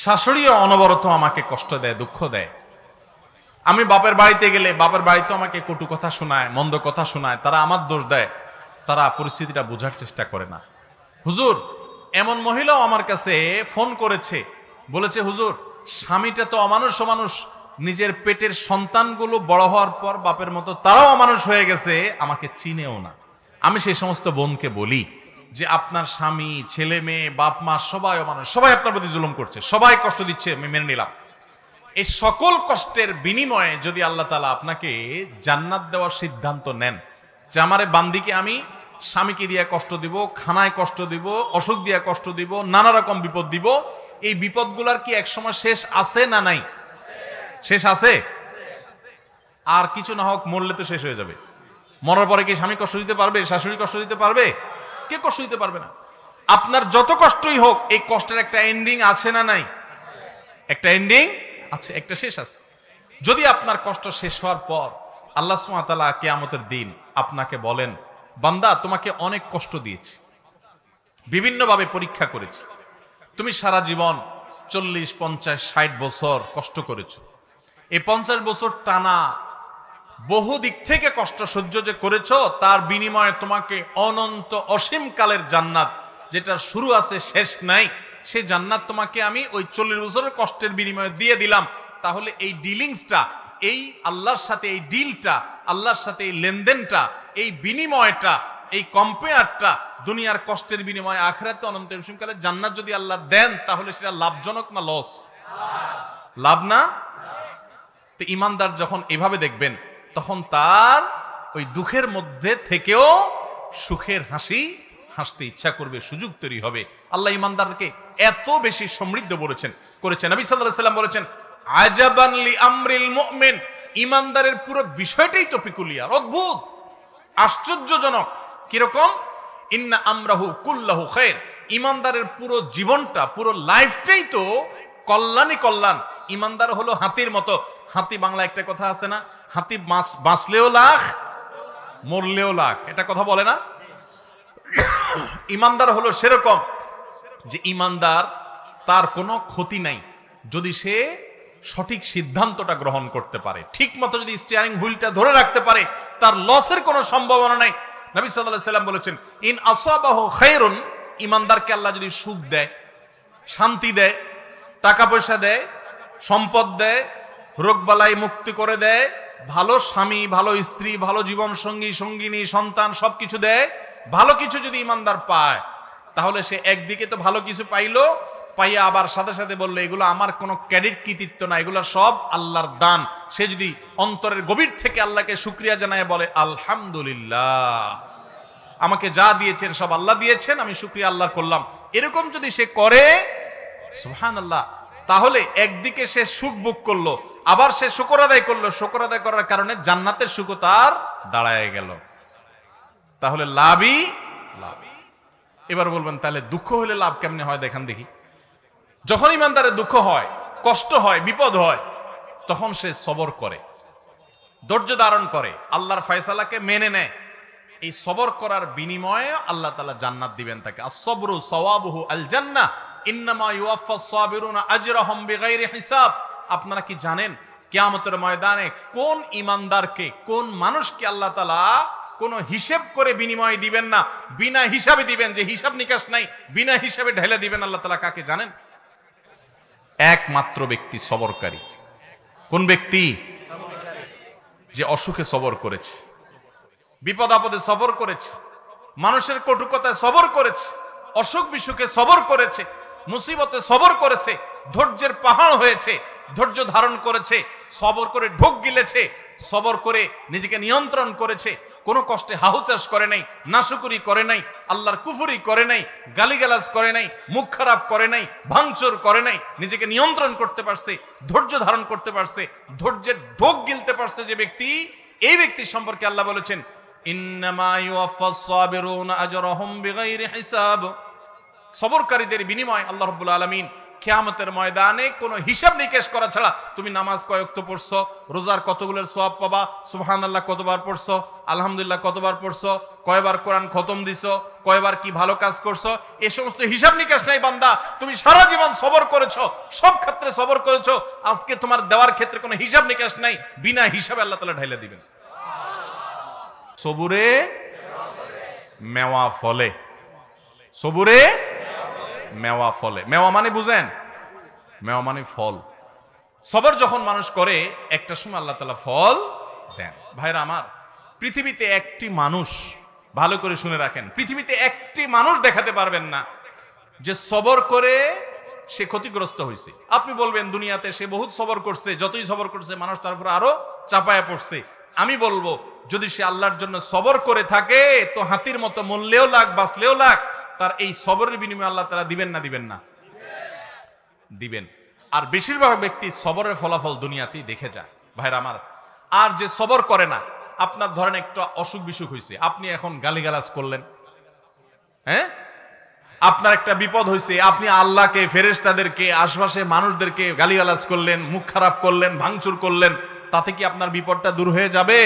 শাশুড়িও অনবরত আমাকে কষ্ট দেয়, দুঃখ দেয়, আমি বাপের বাড়িতে গেলে বাপের বাড়িতে আমাকে কটু কথা শোনায়, মন্দ কথা শোনায়, তারা আমার দোষ দেয়, তারা পরিস্থিতিটা বোঝার চেষ্টা করে না। হুজুর এমন মহিলাও আমার কাছে ফোন করেছে, বলেছে, হুজুর স্বামীটা তো অমানুষ, নিজের পেটের সন্তানগুলো বড় হওয়ার পর বাপের মতো তারাও অমানুষ হয়ে গেছে, আমাকে চিনেও না। আমি সেই সমস্ত বোনকে বলি যে আপনার স্বামী, ছেলে মেয়ে, বাপ মা সবাই অমানুষ, সবাই আপনার প্রতি জুলুম করছে, সবাই কষ্ট দিচ্ছে, আমি মেনে নিলাম। এই সকল কষ্টের বিনিময়ে যদি আল্লাহ তাআলা আপনাকে জান্নাত দেওয়ার সিদ্ধান্ত নেন, যে আমারে বান্দিকে আমি স্বামীকে দিয়ে কষ্ট দিব, খানায় কষ্ট দিব, অসুখ দিয়ে কষ্ট দিব, নানা রকম বিপদ দিব, এই বিপদগুলার কি একসময় শেষ আছে না নাই? শেষ আছে। আর কিছু না হোক মরলে তো শেষ হয়ে যাবে। মরার পরে কি স্বামী কষ্ট দিতে পারবে, শাশুড়ি কষ্ট দিতে পারবে? কে কষ্ট দিতে পারবে না। আপনার যত কষ্টই হোক এই কষ্টের একটা এন্ডিং আছে না নাই? একটা এন্ডিং আছে, একটা শেষ আছে। যদি আপনার কষ্ট শেষ হওয়ার পর আল্লাহ সুবহানাহু ওয়া তাআলা কিয়ামতের দিন আপনাকে বলেন, বান্দা তোমাকে অনেক কষ্ট দিয়েছি, বিভিন্নভাবে পরীক্ষা করেছি, তুমি সারা জীবন 40, 50, 60 বছর কষ্ট করেছো, এই 50 বছর টানা বহু দিক থেকে কষ্ট সহ্য যে করেছো, তার বিনিময়ে তোমাকে অনন্ত অসীম কালের জান্নাত, যেটা শুরু আছে শেষ নাই, সেই জান্নাত তোমাকে আমি ওই 40 বছরের কষ্টের বিনিময়ে দিয়ে দিলাম। তাহলে এই ডিলিংসটা, এই আল্লাহর সাথে এই ডিলটা, আল্লাহর সাথে এই লেনদেনটা, এই বিনিময়টা, এই কম্পেয়ারটা, দুনিয়ার কষ্টের বিনিময়ে আখিরাতে অনন্ত অসীমকালে জান্নাত যদি আল্লাহ দেন, তাহলে সেটা লাভজনক না লস? লাভ না? তো ঈমানদার যখন এভাবে দেখবেন, তখন তার ওই দুঃখের মধ্যে থেকেও সুখের হাসি হাসতে ইচ্ছা করবে, সুযোগ তৈরি হবে। আল্লাহ ঈমানদারকে এত বেশি সমৃদ্ধ করেছেন। নবী সাল্লাল্লাহু আলাইহি ওয়াসাল্লাম বলেছেন, আজাবান লি আমরিল মুমিন, ঈমানদারের পুরো বিষয়টাই তো পিকুলিয়ার, অদ্ভুত, আশ্চর্যজনক। কিরকম? ইন্না আমরাহু কুল্লাহু খায়র, ঈমানদারের পুরো জীবনটা, পুরো লাইফটাই তো কল্যাণই কল্যাণ। ঈমানদার হলো হাতির মতো। হাতি, বাংলা একটা কথা আছে না, হাতি বাঁচলেও লাখ মরলেও লাখ, এটা কথা বলে না? ঈমানদার হলো সেরকম, যে ঈমানদার তার কোনো ক্ষতি নাই যদি সে সঠিক সিদ্ধান্তটা গ্রহণ করতে পারে, ঠিক মতো যদি স্টিয়ারিং হুইলটা ধরে রাখতে পারে, তার লসের কোনো সম্ভাবনা নাই। নবী সাল্লাল্লাহু আলাইহি ওয়াসাল্লাম বলেছেন, ইন আসাবাহু খায়রুন, ঈমানদারকে আল্লাহ যদি সুখ দেয়, শান্তি দেয়, টাকা পয়সা দেয়, সম্পদ দেয়, রোগবালাই মুক্তি করে দেয়, ভালো স্বামী, ভালো স্ত্রী, ভালো জীবন সঙ্গী, সঙ্গিনী, সন্তান সবকিছু দেয়, ভালো কিছু যদি ঈমানদার পায়, তাহলে সে একদিকে তো ভালো কিছু পাইলো, পাইয়া আবার সাথে সাথে বললো এগুলো আমার কোনো ক্রেডিট কৃতিত্ব না, এগুলো সব আল্লাহর দান। সে যদি অন্তরের গভীর থেকে আল্লাহকে শুকরিয়া জানায় বলে, আলহামদুলিল্লাহ, আমাকে যা দিয়েছেন সব আল্লাহ দিয়েছেন, আমি শুকরিয়া আল্লাহর করলাম, এরকম যদি সে করে, সুবহানাল্লাহ, তাহলে একদিকে সে সুখ ভোগ করলো, আবার সে শুকর আদায় করলো, শুকর আদায় করার কারণে জান্নাতের সুখ তার দাঁড়ায় গেল। তাহলে লাভই লাভ। এবার বলবেন, তাহলে দুঃখ হলে লাভ কেমনে হয় দেখান দেখি। যখন ঈমানদারের দুঃখ হয়, কষ্ট হয়, বিপদ হয়, তখন সে সবর করে, ধৈর্য ধারণ করে, আল্লাহর ফয়সালাকে মেনে নেয়। এই সবর করার বিনিময়ে আল্লাহ তাআলা জান্নাত দিবেন তাকে। আস-সাবরু সাওয়াবুহু আল জান্নাহ, ইন্নামা ইউওয়াফাস সাবিরুনা আজরাহুম বিগাইরি হিসাব। আপনারা কি জানেন কিয়ামতের ময়দানে কোন ইমানদারকে, কোন মানুষকে আল্লাহ তাআলা কোন হিসাব করে বিনিময় দিবেন না, বিনা হিসাবে দিবেন, যে হিসাব নিকাশ নাই, বিনা হিসাবে ঢেলে দিবেন আল্লাহ তাআলা কাকে জানেন? একমাত্র ব্যক্তি সবরকারী। কোন ব্যক্তি? যে অসুখে সবর করেছে, বিপদ আপদে সবর করেছে, মানুষের কটুকতায় সবর করেছে, অসুখ বিসুখে সবর করেছে, মুসিবতে সবর করেছে, ধৈর্যের পাহাড় হয়েছে, ধৈর্য ধারণ করেছে, সবর করে ঢোক গিলেছে, সবর করে নিজেকে নিয়ন্ত্রণ করেছে, কোনো কষ্টে হাহুতাশ করে নাই, নাশুকুরি করে নাই, আল্লাহর কুফরি করে নাই, গালিগালাজ করে নাই, মুখ খারাপ করে নাই, ভাঙচুর করে নাই, নিজেকে নিয়ন্ত্রণ করতে পারছে, ধৈর্য ধারণ করতে পারছে, ধৈর্যের ঢোক গিলতে পারছে যে ব্যক্তি, এই ব্যক্তি সম্পর্কে আল্লাহ বলেছেন ইন্নামা ইউওয়াফাস সাবিরুনা আজরাহুম বিগাইরি হিসাব। সবরকারীদের বিনিময় আল্লাহ রাব্বুল আলামিন কিয়ামতের ময়দানে কোনো হিসাব নিকেশ করা ছাড়া, তুমি নামাজ কয় ওয়াক্ত পড়ছো, রোজার কতগুলোর সওয়াব পাবা, সুবহানাল্লাহ কতবার পড়ছো, আলহামদুলিল্লাহ কতবার পড়ছো, কয়বার কোরআন খতম দিছো, কয়বার কি ভালো কাজ করছো, এই সমস্ত হিসাব নিকেশ নাই বান্দা। তুমি সারা জীবন সবর করেছো, সব ক্ষেত্রে সবর করেছো, আজকে তোমার দেওয়ার ক্ষেত্রে কোনো হিসাব নিকেশ নাই, বিনা হিসাবে আল্লাহ তাআলা ঢাইলা দিবেন। সবুরে মেওয়া ফলে, সবুরে মেওয়া ফলে। মেওয়া মানে বুঝেন? মেওয়া মানে ফল। সবর যখন মানুষ করে একটা সময় আল্লাহ তাআলা ফল দেন। ভাইরা আমার, পৃথিবীতে একটি মানুষ, ভালো করে শুনে রাখেন, পৃথিবীতে একটি মানুষ দেখাতে পারবেন না যে সবর করে সে ক্ষতিগ্রস্ত হয়েছে। আপনি বলবেন দুনিয়াতে সে বহুত সবর করছে, যতই সবর করছে মানুষ তার উপর আরো চাপায়া পড়ছে। আমি বলবো যদি সে আল্লাহর জন্য সবর করে থাকে তো হাতির মতো মরলেও লাগ, বাঁচলেও লাগ, তার এই সবরের বিনিময়ে আল্লাহ তাআলা দিবেন না দিবেন না? দিবেন। আর বেশিরভাগ ব্যক্তি সবরের ফলাফল দুনিয়াতেই দেখে যায় ভাইরা আমার। আর যে সবর করে না, আপনার ধরেন একটা অসুখ বিসুখ হয়েছে, আপনি এখন গালিগালাজ করলেন, হ্যাঁ, আপনার একটা বিপদ হয়েছে, আপনি আল্লাহকে, ফেরেশতাদেরকে, আশপাশে মানুষদেরকে গালিগালাজ করলেন, মুখ খারাপ করলেন, ভাঙচুর করলেন, তাতে কি আপনার বিপদটা দূর হয়ে যাবে?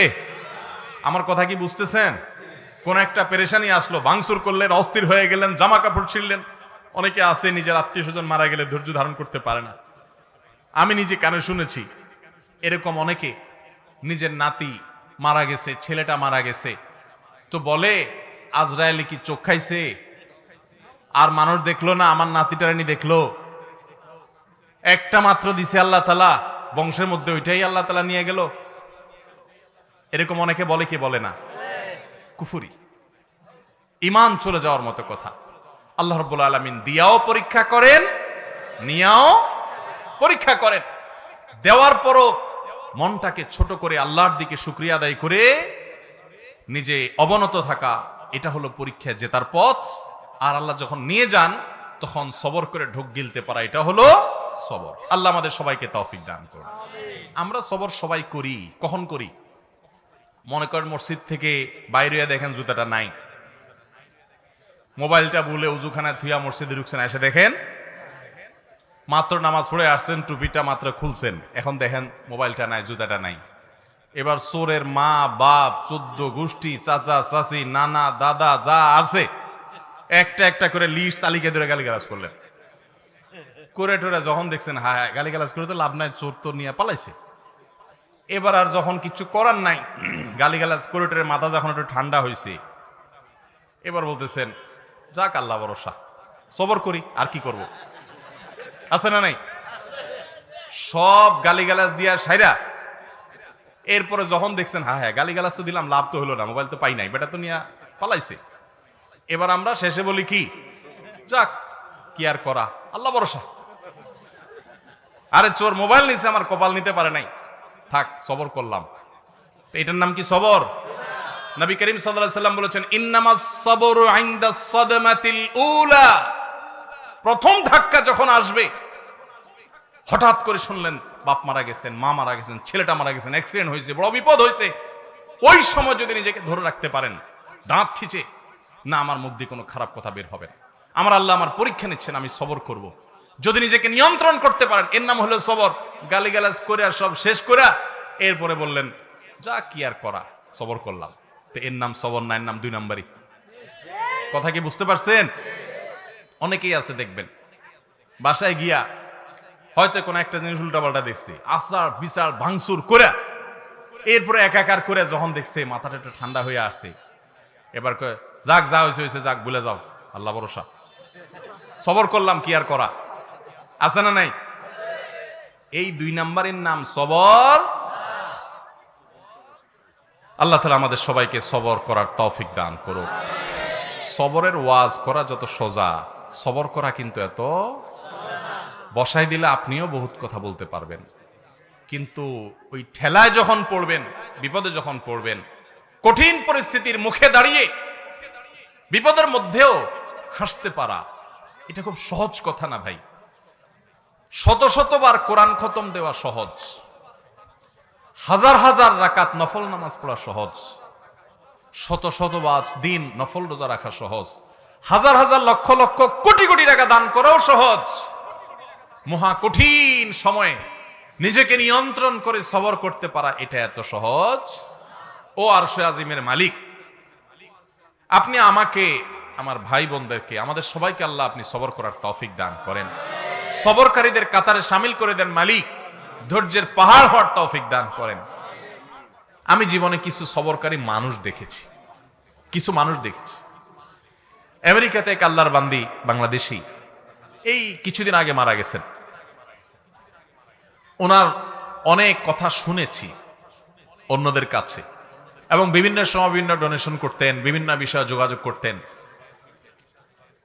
আমার কথা কি বুঝতেছেন? কোন একটা পেরেশানি আসলো, ভাঙচুর করলেন, অস্থির হয়ে গেলেন, জামা কাপড় ছিঁড়লেন। অনেকে আছে নিজের আত্মীয় স্বজন মারা গেলে ধৈর্য ধারণ করতে পারে না। আমি নিজে কানে শুনেছি এরকম অনেকে, নিজের নাতি মারা গেছে, ছেলেটা মারা গেছে, তো বলে আজরায়েলে কি চোখ খাইছে, আর মানুষ দেখলো না, আমার নাতিটারানি দেখলো, একটা মাত্র দিছে আল্লাহ তাআলা, বংশের মধ্যে ওইটাই আল্লাহ তাআলা নিয়ে গেল। এরকম অনেকে বলে, কি বলে না? কুফরি, ঈমান চলে যাওয়ার মতো কথা। আল্লাহ রাব্বুল আলামিন দিয়াও পরীক্ষা করেন, নিয়াও পরীক্ষা করেন। দেওয়ার পরও মনটাকে ছোট করে আল্লাহর দিকে শুকরিয়া আদায় করে নিজে অবনত থাকা, এটা হলো পরীক্ষা জেতার পথ। আর আল্লাহ যখন নিয়ে যান তখন সবর করে ঢোক গিলতে পারা, এটা হলো সবর। আল্লাহ আমাদের সবাইকে তৌফিক দান করুন। আমরা সবর সবাই করি, কখন করি? মনে করেন মসজিদ থেকে বাইরে দেখেন জুতাটা নাই, মোবাইলটা ভুলে উজুখানায় থুয়া মসজিদে ঢুকছেন, এসে দেখেন মাত্র নামাজ পড়ে আসছেন, টুপিটা মাত্র খুলছেন, এখন দেখেন মোবাইলটা নাই, জুতাটা নাই। এবার চোরের মা বাপ, 14 গোষ্ঠী, চাচা চাচি, নানা দাদা যা আছে একটা একটা করে লিস্ট তালিকা ধরে গালিগালাজ করলেন। করে টোরে যখন দেখছেন হ্যাঁ গালিগালাজ করে তো লাভ নাই, চোর তো নিয়ে পালাইছে। এবার আর যখন কিছু করার নাই, গালিগালাজ করে টোরে মাথা যখন একটু ঠান্ডা হয়েছে, এবার বলতেছেন যাক আল্লাহ ভরসা, সবর করি, আর কি করব, আছে না নাই? সব গালিগালাজ দিয়া সাইরা এরপরে যখন দেখছেন হ্যাঁ হ্যাঁ গালিগালাজ তো দিলাম, লাভ তো হলো না, মোবাইল তো পাই নাই, বেটা তো নিয়ে পালাইছে। এবার আমরা শেষে বলি কি, যাক কি আর করা, আল্লাহ ভরসা। আরে চোর মোবাইল নিছে, আমার কপাল নিতে পারে নাই, থাক সবর করলাম। তো এটার নাম কি সবর? নবী করিম সাল্লাল্লাহু আলাইহি সাল্লাম বলেছেন ইন্নামাস সাবরু ইনদাস সাদমাতিল উলা। প্রথম ধাক্কা যখন আসবে, হঠাৎ করে শুনলেন বাপ মারা গেছেন, মা মারা গেছেন, ছেলেটা মারা গেছেন, অ্যাক্সিডেন্ট হয়েছে, বড় বিপদ হয়েছে, ওই সময় যদি নিজেকে ধরে রাখতে পারেন, দাঁত খিচে, না আমার মুখ দিয়ে কোনো খারাপ কথা বের হবে না, আমার আল্লাহ আমার পরীক্ষা নিচ্ছেন, আমি সবর করব। যদি নিজেকে নিয়ন্ত্রণ করতে পারেন, এর নাম হলো সবর। গালিগালাজ করে আর সব শেষ করে এরপরে বললেন যা কি আর করা, সবর করলাম, তো এর নাম সবর না, এর নাম 2 নাম্বারই। কথা কি বুঝতে পারছেন? অনেকেই আছে দেখবেন বাসায় গিয়া হয়তো কোনো একটা জিনিস উল্টাপাল্টা দেখছে, আচার বিচার ভাঙচুর করে এরপরে একাকার করে যখন দেখছে মাথাটা একটু ঠান্ডা হয়ে আসছে, এবার কয় যাক যা হয়েছে হয়েছে, যাক ভুলে যাও, আল্লাহ ভরসা, সবর করলাম, কি আর করা, আছে না নাই? এই 2 নাম্বারের নাম সবর। আল্লাহ তাআলা আমাদের সবাইকে সবর করার তৌফিক দান করুক। সবরের ওয়াজ করা যত সোজা, সবর করা কিন্তু এত বসাই দিলে আপনিও বহুত কথা বলতে পারবেন, কিন্তু ওই ঠেলায় যখন পড়বেন, বিপদে যখন পড়বেন, কঠিন পরিস্থিতির মুখে দাঁড়িয়ে বিপদের মধ্যেও হাসতে পারা, এটা খুব সহজ কথা না ভাই। শত শতবার কোরআন খতম দেওয়া সহজ, হাজার হাজার রাকাত নফল নামাজ পড়া সহজ, শত শতবার দিন নফল রোজা রাখা সহজ, হাজার হাজার লক্ষ লক্ষ কোটি কোটি টাকা দান করাও সহজ। মহা কঠিন সময়ে নিজেকে নিয়ন্ত্রণ করে সবর করতে পারা, এটা এত সহজ। ও আরশে আজিমের মালিক, আপনি আমাকে, আমার ভাই বোনদেরকে, আমাদের সবাইকে আল্লাহ আপনি সবর করার তৌফিক দান করেন, সবরকারীদের কাতারে শামিল করে দেন মালিক, ধৈর্যের পাহাড় হওয়ার তৌফিক দান করেন। আমি জীবনে কিছু সবরকারী মানুষ দেখেছি, কিছু মানুষ দেখেছি। আমেরিকাতে এক আল্লাহর বান্দি বাংলাদেশি এই কিছুদিন আগে মারা গেছেন। ওনার অনেক কথা শুনেছি অন্যদের কাছে, এবং বিভিন্ন সময় বিভিন্ন ডোনেশন করতেন, বিভিন্ন বিষয়ে যোগাযোগ করতেন।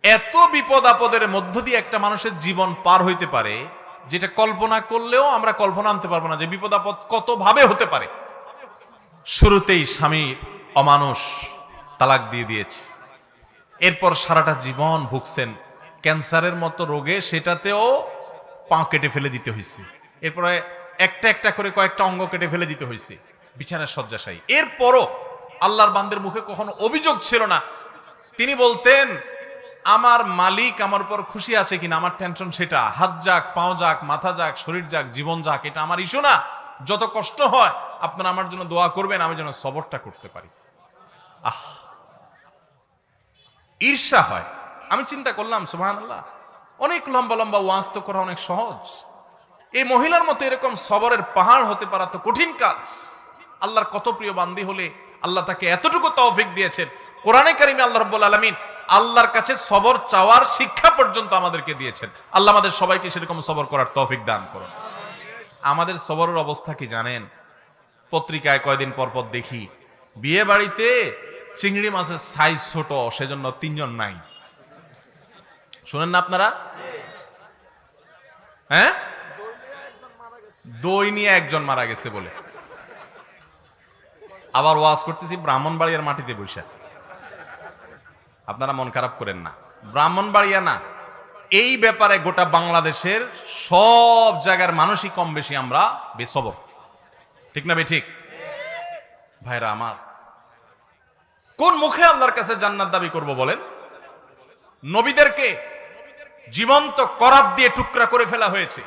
এত বিপদ আপদের মধ্য দিয়ে একটা মানুষের জীবন পার হইতে পারে, যেটা কল্পনা করলেও আমরা কল্পনা আনতে পারবো না যে বিপদ আপদ কত ভাবে হতে পারে। শুরুতেই স্বামীর অমানুষ, তালাক দিয়ে দিয়েছে, এরপর সারাটা জীবন ভুগছেন ক্যান্সারের মতো রোগে, সেটাতেও পা কেটে ফেলে দিতে হয়েছে, এরপরে একটা একটা করে কয়েকটা অঙ্গ কেটে ফেলে দিতে হয়েছে, বিছানার শয্যাশায়ী। এরপরও আল্লাহর বান্দের মুখে কখনো অভিযোগ ছিল না। তিনি বলতেন, আমার মালিক আমার উপর খুশি আছে কিনা, আমার টেনশন সেটা, হাত যাক, পাও যাক, মাথা যাক, শরীর যাক, জীবন যাক, এটা আমার ইস্যু না। যত কষ্ট হয় আপনারা আমার জন্য দোয়া করবেন, আমি যেন সবরটা করতে পারি। আহ, ঈর্ষা হয়। আমি চিন্তা করলাম, সুবহানাল্লাহ, অনেক লম্বা লম্বা ওয়াজ তো করা অনেক সহজ, এই মহিলার মতো এরকম সবরের পাহাড় হতে পারা তো কঠিন কাজ। আল্লাহর কত প্রিয় বান্দি হলে আল্লাহ তাকে এতটুকু তৌফিক দিয়েছেন। কোরআনে কারিমে আল্লাহ রাব্বুল আলামিন আল্লাহর কাছে সবর চাওয়ার শিক্ষা পর্যন্ত আমাদেরকে দিয়েছেন। আল্লাহ আমাদের সবাইকে সেরকম সবর করার তৌফিক দান করুন। আমাদের সবরের অবস্থা কি জানেন? পত্রিকায় কয়দিন পর পর দেখি বিয়ে বাড়িতে চিংড়ি মাছের সাইজ ছোট, সেজন্য 3 জন নাই। শুনেন না আপনারা? হ্যাঁ, দই নিয়ে একজন মারা গেছে বলে। আবার ওয়াজ করতেছি ব্রাহ্মণবাড়িয়ার মাটিতে বসে। আপনারা মন খারাপ করেন না, ব্রাহ্মণবাড়িয়া না, এই ব্যাপারে গোটা বাংলাদেশের সব জায়গার মানুষই কম বেশি আমরা বেসবর, ঠিক না ঠিক? ভাইরা আমার, কোন মুখে আল্লাহর কাছে জান্নাত দাবি করব বলেন? নবীদেরকে জীবন্ত করাত দিয়ে টুকরা করে ফেলা হয়েছে,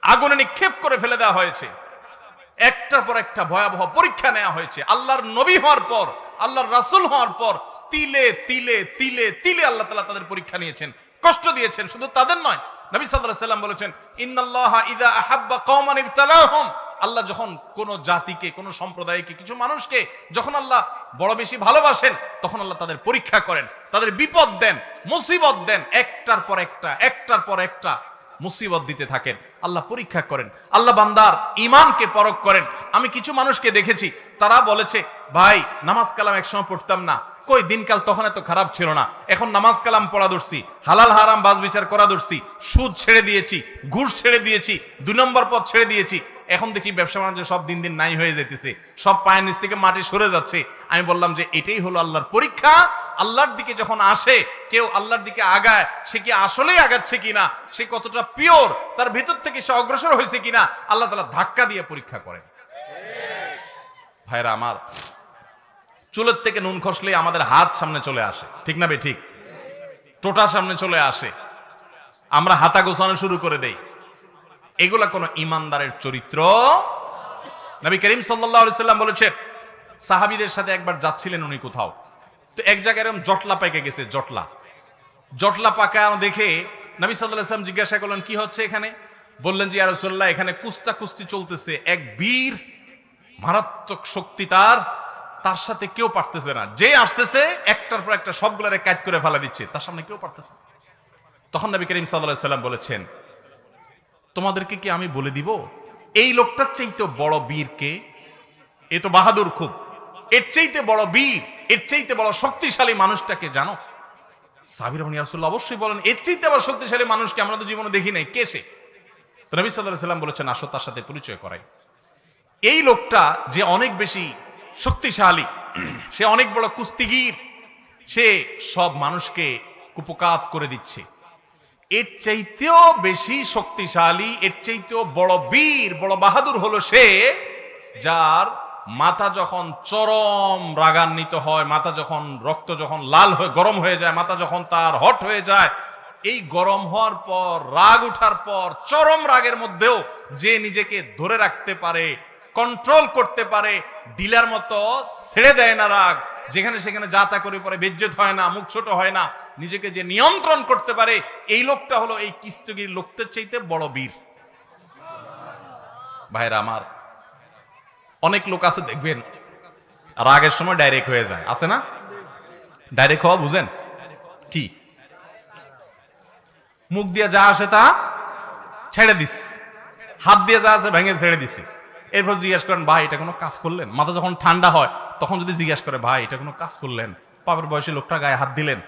আগুনে নিক্ষেপ করে ফেলে দেওয়া হয়েছে, একটার পর একটা ভয়াবহ পরীক্ষা নেওয়া হয়েছে। আল্লাহর নবী হওয়ার পর, আল্লাহর রাসূল হওয়ার পর তিলে তিলে তিলে তিলে আল্লাহ তাআলা তাদের পরীক্ষা নিয়েছেন, কষ্ট দিয়েছেন। শুধু তাদের নয়, নবী সাল্লাল্লাহু আলাইহি ওয়াসাল্লাম বলেছেন, ইন্নাল্লাহা ইযা আহাব্বা কওমান ইবতালাহুম, আল্লাহ যখন কোন জাতিকে, কোন সম্প্রদায়কে, কিছু মানুষকে যখন আল্লাহ বড় বেশি ভালোবাসেন, তখন আল্লাহ তাদের পরীক্ষা করেন, তাদের বিপদ দেন, মুসিবত দেন, একটার পর একটা, একটার পর একটা মুসিবত দিতে থাকেন, আল্লাহ পরীক্ষা করেন, আল্লাহ বান্দার ঈমানকে পরখ করেন। আমি কিছু মানুষকে দেখেছি, তারা বলেছে, ভাই নামাজ কালাম একসময় পড়তাম না, কই দিনকাল তখন এত খারাপ ছিল না, এখন নামাজ কালাম পড়া ধরছি, হালাল হারাম বাজ বিচার করা ধরছি, সুদ ছেড়ে দিয়েছি, ঘুষ ছেড়ে দিয়েছি, 2 নম্বর পথ ছেড়ে দিয়েছি, এখন দেখি ব্যবসা বাণিজ্য সব দিন দিন নাই হয়ে যেতেছে, সব পায়ের নিচ থেকে মাটি সরে যাচ্ছে। আমি বললাম যে এটাই হলো আল্লাহর পরীক্ষা। আল্লাহর দিকে যখন আসে কেউ, আল্লাহর দিকে আগায়, সে কি আসলেই আগাচ্ছে কিনা, সে কতটা পিওর, তার ভিতর থেকে সে অগ্রসর হয়েছে কিনা, আল্লাহ তাআলা ধাক্কা দিয়ে পরীক্ষা করেন। ভাইরা আমার, চুলের থেকে নুন খসলে আমাদের হাত সামনে চলে আসে, ঠিক না ঠিক? টোটা সামনে চলে আসে, আমরা হাতা গোছানো শুরু করে দেই। এগুলা কোন ইমানদারের চরিত্র। নবী করিম সাল্লাল্লাহু আলাইহি সাল্লাম বলেছেন, সাহাবীদের সাথে একবার যাচ্ছিলেন উনি কোথাও, তো এক জায়গায় এরকম জটলা পেকে গেছে, জটলা পাকা দেখে নবী সাল্লাল্লাহু আলাইহি সাল্লাম জিজ্ঞাসা করলেন, কি হচ্ছে এখানে? বললেন যে ইয়া রাসূলুল্লাহ, এখানে কুস্তি চলতেছে, এক বীর, মারাত্মক শক্তি, তার সাথে কেউ পারতেছে না, যে আসতেছে একটার পর একটা সবগুলারে কাট করে ফেলা দিচ্ছে, তার সামনে কেউ পারতেছে না। তখন নবী করিম সাল্লাল্লাহু আলাইহি সাল্লাম বলেছেন, তোমাদেরকে কি আমি বলে দিব এই লোকটার চাইতে বড় বীর কে? এ তো বাহাদুর খুব, এর চাইতে বড় বীর, এর চাইতে বড় শক্তিশালী মানুষটাকে জানো? সাহাবীরা বলেন, ইয়া রাসূলুল্লাহ, অবশ্যই বলেন, এর চাইতে আবার শক্তিশালী মানুষকে আমরা তো জীবনে দেখি নাই, কে সে? তো নবী সাল্লাল্লাহু আলাইহি সাল্লাম বলেছেন, আসো তার সাথে পরিচয় করাই। এই লোকটা যে অনেক বেশি শক্তিশালী, সে অনেক বড় কুস্তিগীর, সে সব মানুষকে কুপকাত করে দিচ্ছে। এর চাইতেও বেশি শক্তিশালী, এর চাইতেও বড় বীর, বড় বাহাদুর হলো সে, যার মাথা যখন চরম রাগান্বিত হয়, মাথা যখন রক্ত যখন লাল হয়ে গরম হয়ে যায়, মাথা যখন তার হট হয়ে যায়, এই গরম হওয়ার পর, রাগ উঠার পর, চরম রাগের মধ্যেও যে নিজেকে ধরে রাখতে পারে, কন্ট্রোল করতে পারে, ডিলার মতো ছেড়ে দেয় না রাগ, যেখানে সেখানে যা তা করে পরে বেজ্জত হয় না, মুখ ছোট হয় না, নিজেকে যে নিয়ন্ত্রণ করতে পারে, এই লোকটা হলো এই কুস্তিগীর লোকদের চাইতে বড় বীর। ভাইরা আমার, অনেক লোক আছে দেখবেন রাগের সময় ডাইরেক্ট হয়ে যায়, আছে না? ডাইরেক্ট হওয়া বুঝেন কি? মুখ দিয়ে যা আসে তা ছেড়ে দিস, হাত দিয়ে যা আছে ভেঙে ছেড়ে দিছে। এরপর জিজ্ঞেস করেন, ভাই এটা কোনো কাজ করলেন? মাথা যখন ঠান্ডা হয় তখন যদি জিজ্ঞেস করে, ভাই এটা কোনো কাজ করলেন? পাপের বয়সে লোকটা গায়ে হাত দিলেন,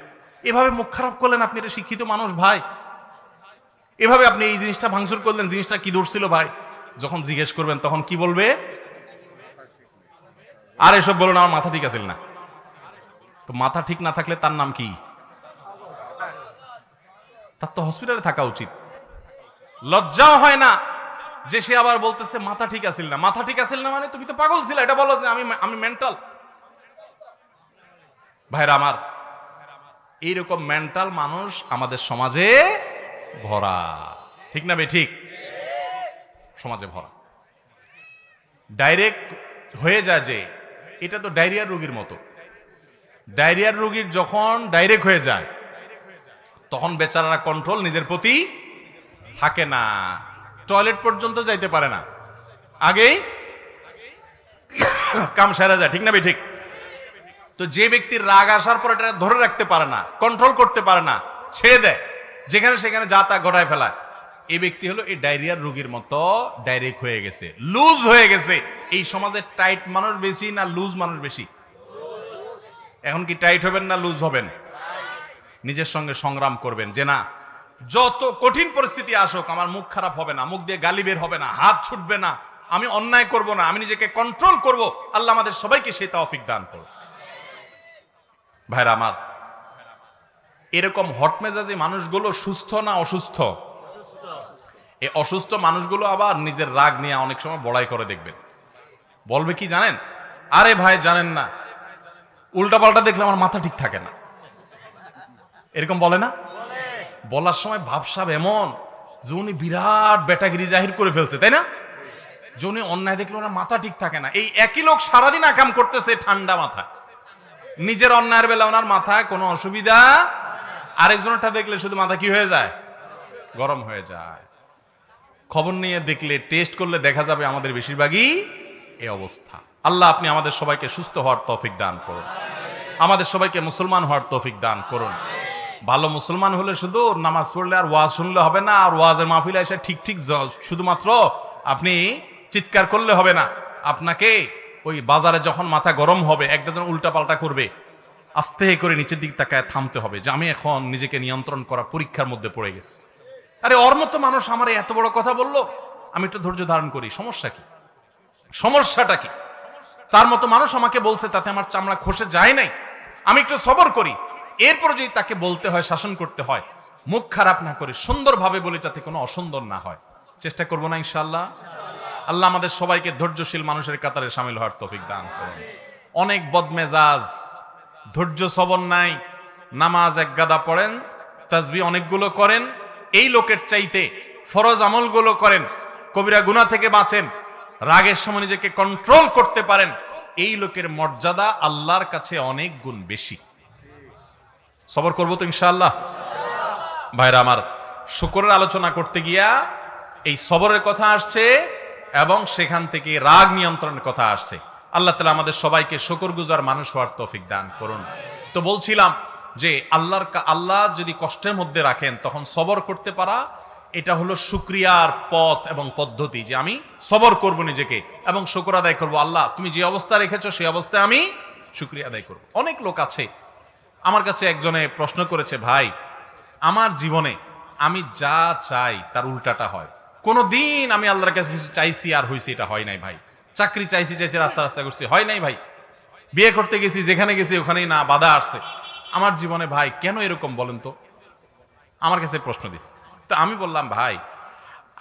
এভাবে মুখ খারাপ করলেন, আপনি এটা শিক্ষিত মানুষ ভাই, এভাবে আপনি এই জিনিসটা ভাঙচুর করলেন, জিনিসটা কি ধরছিল ভাই? যখন জিজ্ঞেস করবেন তখন কি বলবে? আর এসব বলুন, আমার মাথা ঠিক আছিল না। তো মাথা ঠিক না থাকলে তার নাম কি? তার তো হসপিটালে থাকা উচিত। লজ্জাও হয় না যে সে আবার বলতেছে মাথা ঠিক আছিল না। মাথা ঠিক আছিল না মানে তুমি তো পাগল ছিল, এটা বলো যে আমি মেন্টাল। ভাইরা আমার, এইরকম মেন্টাল মানুষ আমাদের সমাজে ভরা, ঠিক না বে ঠিক? সমাজে ভরা। ডাইরেক্ট হয়ে যায় যে, এটা তো ডায়রিয়ার রোগীর মতো। ডায়রিয়ার রোগীর যখন ডাইরেক্ট হয়ে যায় তখন বেচারারা কন্ট্রোল নিজের প্রতি থাকে না, টয়লেট পর্যন্ত যাইতে পারে না, আগেই কাম সেরে যায়, ঠিক না ভাই ঠিক? তো যে ব্যক্তির রাগ আসার পর এটা ধরে রাখতে পারে না, কন্ট্রোল করতে পারে না, ছেড়ে দেয়, যেখানে সেখানে যা তা ঘটায় ফেলায়, এই ব্যক্তি হলো এই ডায়রিয়ার রোগীর মতো ডাইরেক্ট হয়ে গেছে, লুজ হয়ে গেছে। এই সমাজে টাইট মানুষ বেশি না লুজ মানুষ বেশি? এখন কি টাইট হবেন না লুজ হবেন? নিজের সঙ্গে সংগ্রাম করবেন যে না, যত কঠিন পরিস্থিতি আসুক আমার মুখ খারাপ হবে না, মুখ দিয়ে গালি বের হবে না, হাত ছুটবে না, আমি অন্যায় করব না, আমি নিজেকে কন্ট্রোল করব। আল্লাহ আমাদের সবাইকে সেই তৌফিক দান করুন। ভাইরা আমার, এরকম হট মেজাজি মানুষগুলো সুস্থ না অসুস্থ? এই অসুস্থ মানুষগুলো আবার নিজের রাগ নিয়ে অনেক সময় বড়াই করে দেখবেন। বলবে কি জানেন? আরে ভাই জানেন না, উল্টা পাল্টা দেখলে আমার মাথা ঠিক থাকে না, এরকম বলে না? বলার সময় ভাবসাব এমন যে উনি বিরাট বেটাগিরি জাহির করে ফেলছে, তাই না? যে উনি অন্যায় দেখলে ওনার মাথা ঠিক থাকে না। এই একই লোক সারাদিন আকাম করতেছে ঠান্ডা মাথা, নিজের অন্যায়ের বেলা ওনার মাথায় কোনো অসুবিধা, আরেকজনেরটা দেখলে শুধু মাথা কি হয়ে যায়? গরম হয়ে যায়। খবর নিয়ে দেখলে, টেস্ট করলে দেখা যাবে আমাদের বেশিরভাগই এই অবস্থা। আল্লাহ আপনি আমাদের সবাইকে সুস্থ হওয়ার তৌফিক দান করুন, আমাদের সবাইকে মুসলমান হওয়ার তৌফিক দান করুন। ভালো মুসলমান হলে শুধু নামাজ পড়লে আর ওয়াজ শুনলে হবে না, আর ওয়াজের মাহফিলে এসে ঠিক ঠিক শুধুমাত্র আপনি চিৎকার করলে হবে না। আপনাকে ওই বাজারে যখন মাথা গরম হবে, একটা জন উল্টা পাল্টা করবে, আস্তে করে নিচের দিক তাকায় থামতে হবে যে আমি এখন নিজেকে নিয়ন্ত্রণ করা পরীক্ষার মধ্যে পড়ে গেছি। আরে ওর মতো মানুষ আমার এত বড় কথা বললো, আমি একটু ধৈর্য ধারণ করি, সমস্যা কি? সমস্যাটা কি? তার মতো মানুষ আমাকে বলছে, তাতে আমার চামড়া খসে যায় নাই, আমি একটু সবর করি। এরপর যদি তাকে বলতে হয়, শাসন করতে হয়, মুখ খারাপ না করে সুন্দরভাবে বলে, যাতে কোনো অসুন্দর না হয়, চেষ্টা করবো না ইনশাআল্লাহ। আল্লাহ আমাদের সবাইকে ধৈর্যশীল মানুষের কাতারে শামিল হওয়ার তৌফিক দান করুন। অনেক বদমেজাজ, ধৈর্য সবর নাই, নামাজ এক গাদা পড়েন, তাসবিহ অনেকগুলো করেন, এই লোকের চাইতে ফরজ আমলগুলো করেন, কবিরা গুনাহ থেকে বাঁচেন, রাগের সময় নিজেকে কন্ট্রোল করতে পারেন, এই লোকের মর্যাদা আল্লাহর কাছে অনেক গুণ বেশি। সবর করবো তো ইনশাআল্লাহ। ভাইরা আমার, শুকরের আলোচনা করতে গিয়া এই সবরের কথা আসছে এবং সেখান থেকে রাগ নিয়ন্ত্রণের কথা আসছে। আল্লাহ তাআলা আমাদের সবাইকে শুকরগুজার মানুষ হওয়ার তৌফিক দান করুন। তো বলছিলাম যে আল্লাহ যদি কষ্টের মধ্যে রাখেন তখন সবর করতে পারা, এটা হলো শুকরিয়ার পথ এবং পদ্ধতি, যে আমি সবর করব নিজেকে এবং শুকর আদায় করব। আল্লাহ তুমি যে অবস্থা রেখেছো সেই অবস্থায় আমি শুকরিয়া আদায় করব। অনেক লোক আছে, আমার কাছে একজনে প্রশ্ন করেছে, ভাই আমার জীবনে আমি যা চাই তার উল্টাটা হয়, কোনোদিন আমি আল্লাহর কাছে কিছু চাইছি আর হয়েছে এটা হয় নাই ভাই। চাকরি চাইছি রাস্তা রাস্তা করছি, হয় নাই ভাই। বিয়ে করতে গেছি, যেখানে গেছি ওখানেই না বাধা আসছে। আমার জীবনে ভাই কেন এরকম বলেন তো? আমার কাছে প্রশ্ন দিস। তো আমি বললাম, ভাই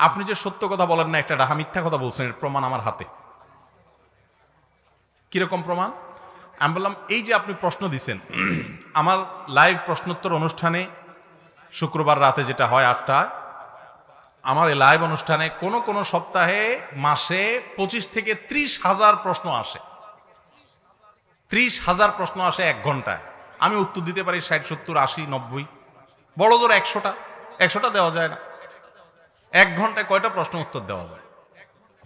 আপনি যে সত্য কথা বলেন না, একটা ডাহা মিথ্যা কথা বলছেন, এর প্রমাণ আমার হাতে। কিরকম প্রমাণ? আমি বললাম, এই যে আপনি প্রশ্ন দিছেন, আমার লাইভ প্রশ্নোত্তর অনুষ্ঠানে শুক্রবার রাতে যেটা হয় 8টায়, আমার এই লাইভ অনুষ্ঠানে কোন সপ্তাহে মাসে 25 থেকে 30,000 প্রশ্ন আসে। 30,000 প্রশ্ন আসে 1 ঘন্টায়। আমি উত্তর দিতে পারি 60, 70, 80, 90, বড় জোর 100টা দেওয়া যায় না। 1 ঘন্টায় কয়টা প্রশ্ন উত্তর দেওয়া যায়?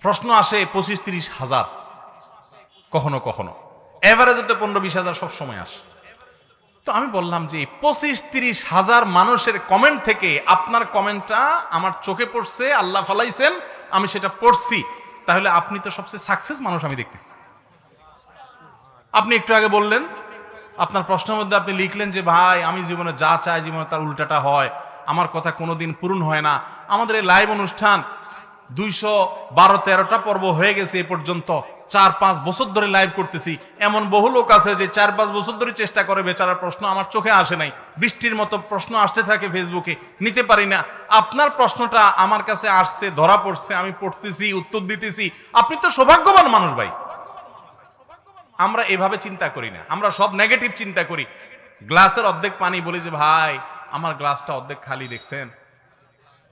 প্রশ্ন আসে 25-30,000, কখনো কখনো এভারেজে 15-20,000 সব সময় আসে। তো আমি বললাম যে 25-30,000 মানুষের কমেন্ট থেকে আপনার কমেন্টটা আমার চোখে পড়ছে, আল্লাহ ফালাইছেন, আমি সেটা পড়ছি, তাহলে আপনি তো সবচেয়ে সাকসেস মানুষ আমি দেখতেছি। আপনি একটু আগে বললেন, আপনার প্রশ্নের মধ্যে আপনি লিখলেন যে ভাই আমি জীবনে যা চাই জীবনে তার উল্টাটা হয়, আমার কথা কোনোদিন পূরণ হয় না। আমাদের এই লাইভ অনুষ্ঠান 212-13টা পর্ব হয়ে গেছে এ পর্যন্ত, 4-5 বছর ধরে লাইভ করতেছি। এমন বহু লোক আছে যে 4-5 বছর ধরে চেষ্টা করে, বেচারার প্রশ্ন আমার চোখে আসে নাই। বৃষ্টির মতো প্রশ্ন আসতে থাকে ফেসবুকে, নিতে পারি না। আপনার প্রশ্নটা আমার কাছে আসছে, ধরা পড়ছে, আমি পড়তেছি, উত্তর দিতেছি। আপনি তো সৌভাগ্যবান মানুষ ভাই। আমরা এভাবে চিন্তা করি না, আমরা সব নেগেটিভ চিন্তা করি। গ্লাসের অর্ধেক পানি, বলি যে ভাই আমার গ্লাসটা অর্ধেক খালি, দেখছেন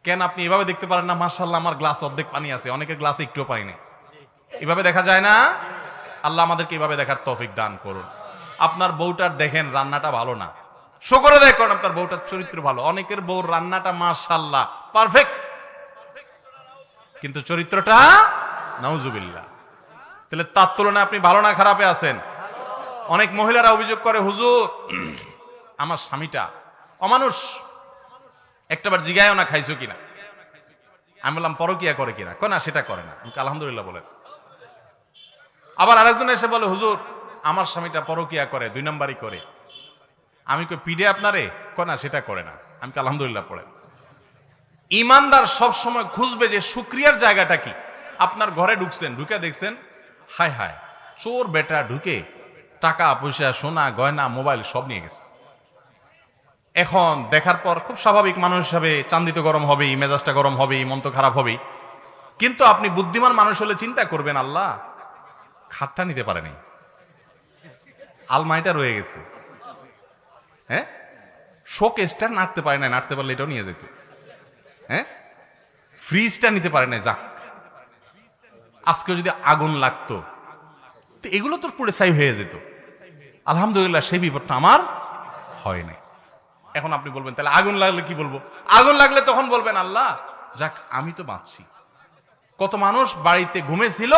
কেন? আপনি এভাবে দেখতে পারেন না, মাশাআল্লাহ আমার গ্লাস অর্ধেক পানি আছে, অনেকের গ্লাসে একটুও পানি নেই। এভাবে দেখা যায় না? আল্লাহ আমাদেরকে এভাবে দেখার তৌফিক দান করুন। আপনার বউটার দেখেন রান্নাটা ভালো না, শুকর আদায় করেন আপনার বউটার চরিত্র ভালো। অনেকের বউর রান্নাটা মাশাআল্লাহ পারফেক্ট, কিন্তু চরিত্রটা নাউজুবিল্লাহ। তাহলে তার তুলনায় আপনি ভালো না খারাপে আছেন? অনেক মহিলারা অভিযোগ করে, হুজুর আমার স্বামীটা অমানুষ, একটাবার জিগায়ও না খাইছো কিনা। আমি বললাম পরকিয়া করে কিনা? কয় না সেটা করে না। আমি আলহামদুলিল্লাহ বলেন। আবার আরেকজন এসে বলে, হুজুর আমার স্বামীটা পরকিয়া করে, 2 নাম্বারই করে। আমি কই পিডে আপনারে? কয় না সেটা করে না। আমি আলহামদুলিল্লাহ পড়েন। ইমানদার সব সময় খুঁজবে যে শুকরিয়ার জায়গাটা কি। আপনার ঘরে ঢুকছেন, ঢুকে দেখছেন হায় হায় চোর বেটা ঢুকে টাকা পয়সা সোনা গয়না মোবাইল সব নিয়ে গেছে। এখন দেখার পর খুব স্বাভাবিক, মানুষ হিসাবে চান্দিতে গরম হবেই, মেজাজটা গরম হবেই, মন তো খারাপ হবেই। কিন্তু আপনি বুদ্ধিমান মানুষ হলে চিন্তা করবেন, আল্লাহ খাটটা নিতে পারেনি, আলমারিটা রয়ে গেছে, হ্যাঁ শোকেসটা নাড়তে পারে না, নাড়তে পারলে এটাও নিয়ে যেত, হ্যাঁ ফ্রিজটা নিতে পারে না, যাক আজকে যদি আগুন লাগতো তো এগুলো তো পুরো ছাই হয়ে যেত। আলহামদুলিল্লাহ সেই বিপদটা আমার হয় নাই। এখন আপনি বলবেন তাহলে আগুন লাগলে কি বলবো? আগুন লাগলে তখন বলবেন আল্লাহ যাক আমি তো বাঁচছি। কত মানুষ বাড়িতে ঘুমেছিল,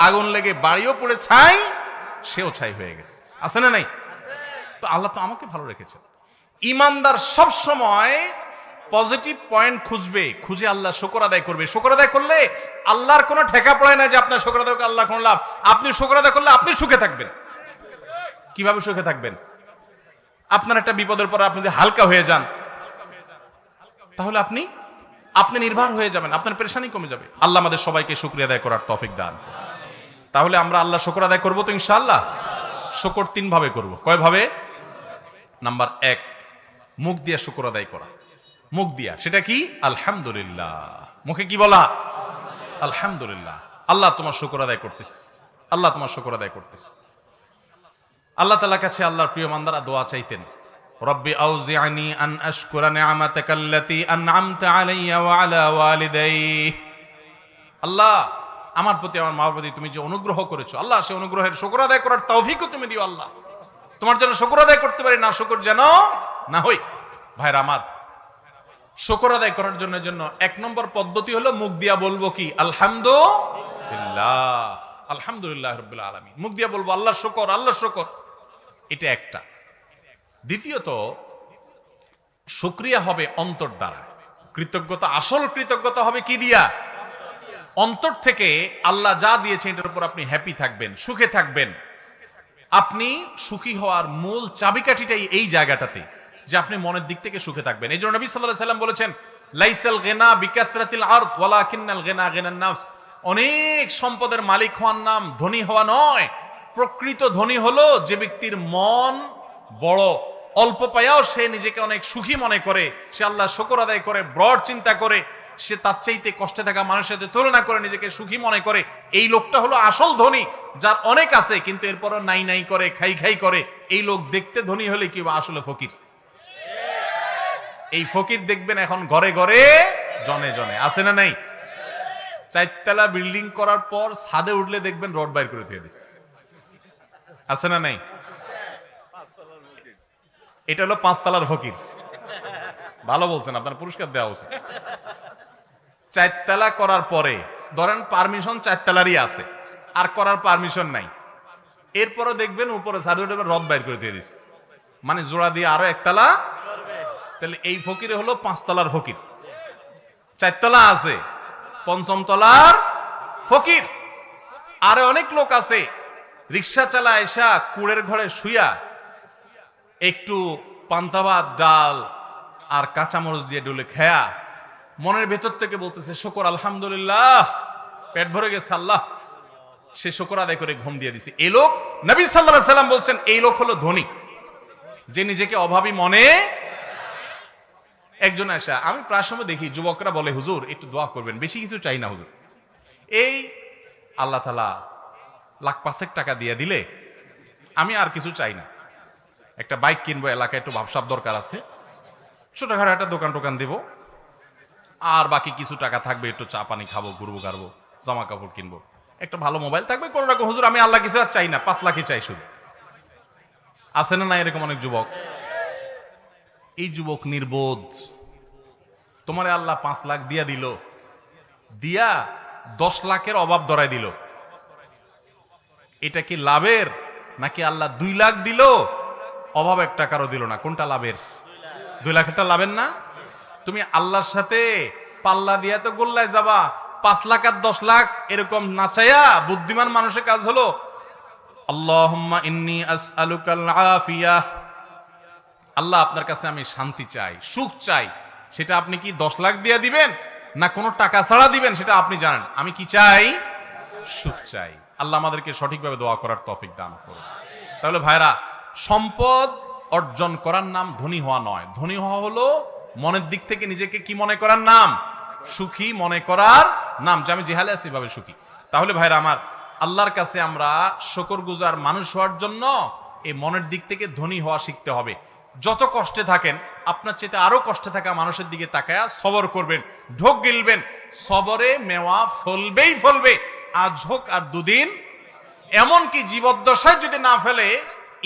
আগুন লেগে বাড়িও পড়ে ছাই, সেও ছাই হয়ে গেছে, আছে না নাই? তো আল্লাহ তো আমাকে ভালো রেখেছেন। ইমানদার সব সময় পজিটিভ পয়েন্ট খুঁজবে, খুঁজে আল্লাহ শুকর আদায় করবে। শুকর আদায় করলে আল্লাহর কোনো ঠেকা পড়ে না যে আপনার শুকর আদায় করলে আল্লাহ কোনো লাভ। আপনি শুকর আদায় করলে আপনি সুখে থাকবেন। কিভাবে সুখে থাকবেন? আপনার একটা বিপদের পর আপনি যদি হালকা হয়ে যান তাহলে আপনি নির্ভর হয়ে যাবেন, আপনার পেরেশানি কমে যাবে। আল্লাহ আমাদের সবাইকে শুকরিয়া আদায় করার তৌফিক দান। তাহলে আমরা আল্লাহ শুকর আদায় করবো তো ইনশাআল্লাহ। শুকর 3 ভাবে করব। কয় ভাবে? নাম্বার 1, মুখ দিয়া শুকর আদায় করা। মুখ দিয়া, সেটা কি? আলহামদুলিল্লাহ। মুখে কি বলা? আলহামদুলিল্লাহ। আল্লাহ তোমার শুকর আদায় করতেছ, আল্লাহ তোমার শুকর আদায় করতেছ। আল্লাহ তাআলার কাছে আল্লাহর প্রিয় বান্দারা দোয়া চাইতেন, রব্বি আউজিআনি আন আশকুরা নিআমাতাকাল্লাতী আনআমতা আলাইয়া ওয়া আলা ওয়ালিদাইহি। আল্লাহ আমার প্রতি আমার মার প্রতি তুমি যে অনুগ্রহ করেছো, আল্লাহ সেই অনুগ্রহের শুকর আদায় করার তৌফিকও তুমি দিও। আল্লাহ তোমার জন্য শুকর আদায় করতে পারি, না শুকর যেন না হই। ভাইরা আমার, শুকর আদায় করার জন্য এক নম্বর পদ্ধতি হলো মুখ দিয়া বলবো কি আলহামদুলিল্লাহ, আলহামদুলিল্লাহ রাব্বিল আলামিন। মুখ দিয়া বলবো আল্লাহ শুকর, আল্লাহ শুকর। এটা একটা। দ্বিতীয়ত শুকরিয়া হবে অন্তর দ্বারা। কৃতজ্ঞতা, আসল কৃতজ্ঞতা হবে কি দিয়া? অন্তর থেকে। আল্লাহ যা দিয়েছে এটার উপর আপনি হ্যাপি থাকবেন, সুখে থাকবেন। আপনি সুখী হওয়ার মূল চাবিকাঠিটাই এই জায়গাটাতে, যে আপনি মনের দিক থেকে সুখে থাকবেন। এই জন্য নবী সাল্লাল্লাহু আলাইহি ওয়াসাল্লাম বলেছেন, লাইসাল গিনা বিকাসরাতিল আরদ ওয়ালাকিন্নাল গিনা গিনান নাফস। অনেক সম্পদের মালিক হওয়ার নাম ধনী হওয়া নয়। প্রকৃত ধনী হলো যে ব্যক্তির মন বড়, অল্প পায়াও সে নিজেকে অনেক সুখী মনে করে, সে আল্লাহ শুকর আদায় করে, ব্রড চিন্তা করে, সে তার চাইতে কষ্টে থাকা মানুষের সাথে তুলনা করে নিজেকে সুখী মনে করে। এই লোকটা হলো আসল ধনী। যার অনেক আছে কিন্তু এরপরও নাই নাই করে, খাই খাই করে, এই লোক দেখতে ধনী হলে কি আসলে ফকির। এই ফকির দেখবেন এখন ঘরে ঘরে, জনে জনে, আছে না নাই? 4 তলা বিল্ডিং করার পর ছাদে উঠলে দেখবেন রড বাইর করে দিয়ে দিচ্ছে, আছে না নাই? এটা হলো 5 তলার ফকির। ভালো বলছেন, আপনার পুরস্কার দেওয়া উচিত। 4 তলা করার পরে ধরেন পারমিশন 4 তলারই আছে, আর করার পারমিশন নাই, এরপরও দেখবেন উপরে ছাদে উঠে রড বাইর করে দিয়ে দিচ্ছে, মানে জোড়া দিয়ে আরো 1 তলা। তাহলে এই ফকির হলো 5 তলার ফকির। 4 তলা আছে, 5ম তলার ফকির। আরে অনেক লোক আছে রিক্সা চালা এসা কুড়ের ঘরে শুইয়া একটু পান্তা ভাত, ডাল আর কাঁচামরিচ দিয়ে ডুলে খেয়া মনের ভেতর থেকে বলতেছে শুকর আলহামদুলিল্লাহ, পেট ভরে গেছে আল্লাহ, সে শুকর আদায় করে ঘুম দিয়ে দিছে। এই লোক, নবী সাল্লাল্লাহু আলাইহি সাল্লাম বলছেন, এই লোক হলো ধনী, যে নিজেকে অভাবী মনে। একজন আসা, আমি প্রায় সময় দেখি যুবকরা বলে, হুজুর একটু দোয়া করবেন, বেশি কিছু চাই না হুজুর, এই আল্লাহ তাআলা লাখ 5 টাকা দিয়ে দিলে আমি আর কিছু চাই না, একটা বাইক কিনবো, এলাকায় একটু ভাবসাব দরকার আছে, ছোটখাটো একটা দোকান টোকান দিব, আর বাকি কিছু টাকা থাকবে একটু চা পানি খাবো, ঘুরবো গাড়বো, জামা কাপড় কিনবো, একটা ভালো মোবাইল থাকবে, কোন রকম। হুজুর আমি আল্লাহ কিছু আর চাই না, 5 লাখই চাই শুধু। আছে না না এরকম অনেক যুবক? এই যুবক নির্বোধ। তোমারে আল্লাহ 5 লাখ দিয়া দিল, দিয়া 10 লাখের অভাব ধরাই দিল, এটা কি লাভের? নাকি আল্লাহ 2 লাখ দিল, অভাব 1 টাকারও দিল না? কোনটা লাভের? 2 লাখেরটা লাভের না? তুমি আল্লাহর সাথে পাল্লা দিয়া তো গোল্লায় যাবা। 5 লাখ আর 10 লাখ এরকম নাচাইয়া বুদ্ধিমান মানুষের কাজ হলো আল্লাহুম্মা ইন্নী আসআলুকাল আফিয়া, আল্লাহ আপনার কাছে আমি শান্তি চাই, সুখ চাই। সেটা আপনি কি 10 লাখ দিয়ে দিবেন না কোনো টাকা ছাড়া দিবেন সেটা আপনি জানেন। আমি কি চাই? সুখ চাই। আল্লাহ আমাদেরকে সঠিকভাবে দোয়া করার তৌফিক দান করুন। তাহলে ভাইরা, সম্পদ অর্জন করার নাম ধনী হওয়া নয়। ধনী হওয়া হলো মনের দিক থেকে নিজেকে কি মনে করার নাম? সুখী মনে করার নাম, যে আমি যেহালে আছি এভাবে সুখী। তাহলে ভাইরা আমার, আল্লাহর কাছে আমরা শুকরগুজার মানুষ হওয়ার জন্য এই মনের দিক থেকে ধনী হওয়া শিখতে হবে। যত কষ্টে থাকেন, আপনার চেয়ে আরো কষ্টে থাকা মানুষের দিকে তাকায়া সবর করবেন, ঢোক গিলবেন। সবরে মেওয়া ফলবেই ফলবে, আজ হোক আর 2 দিন। এমনকি জীবদ্দশায় যদি না ফেলে,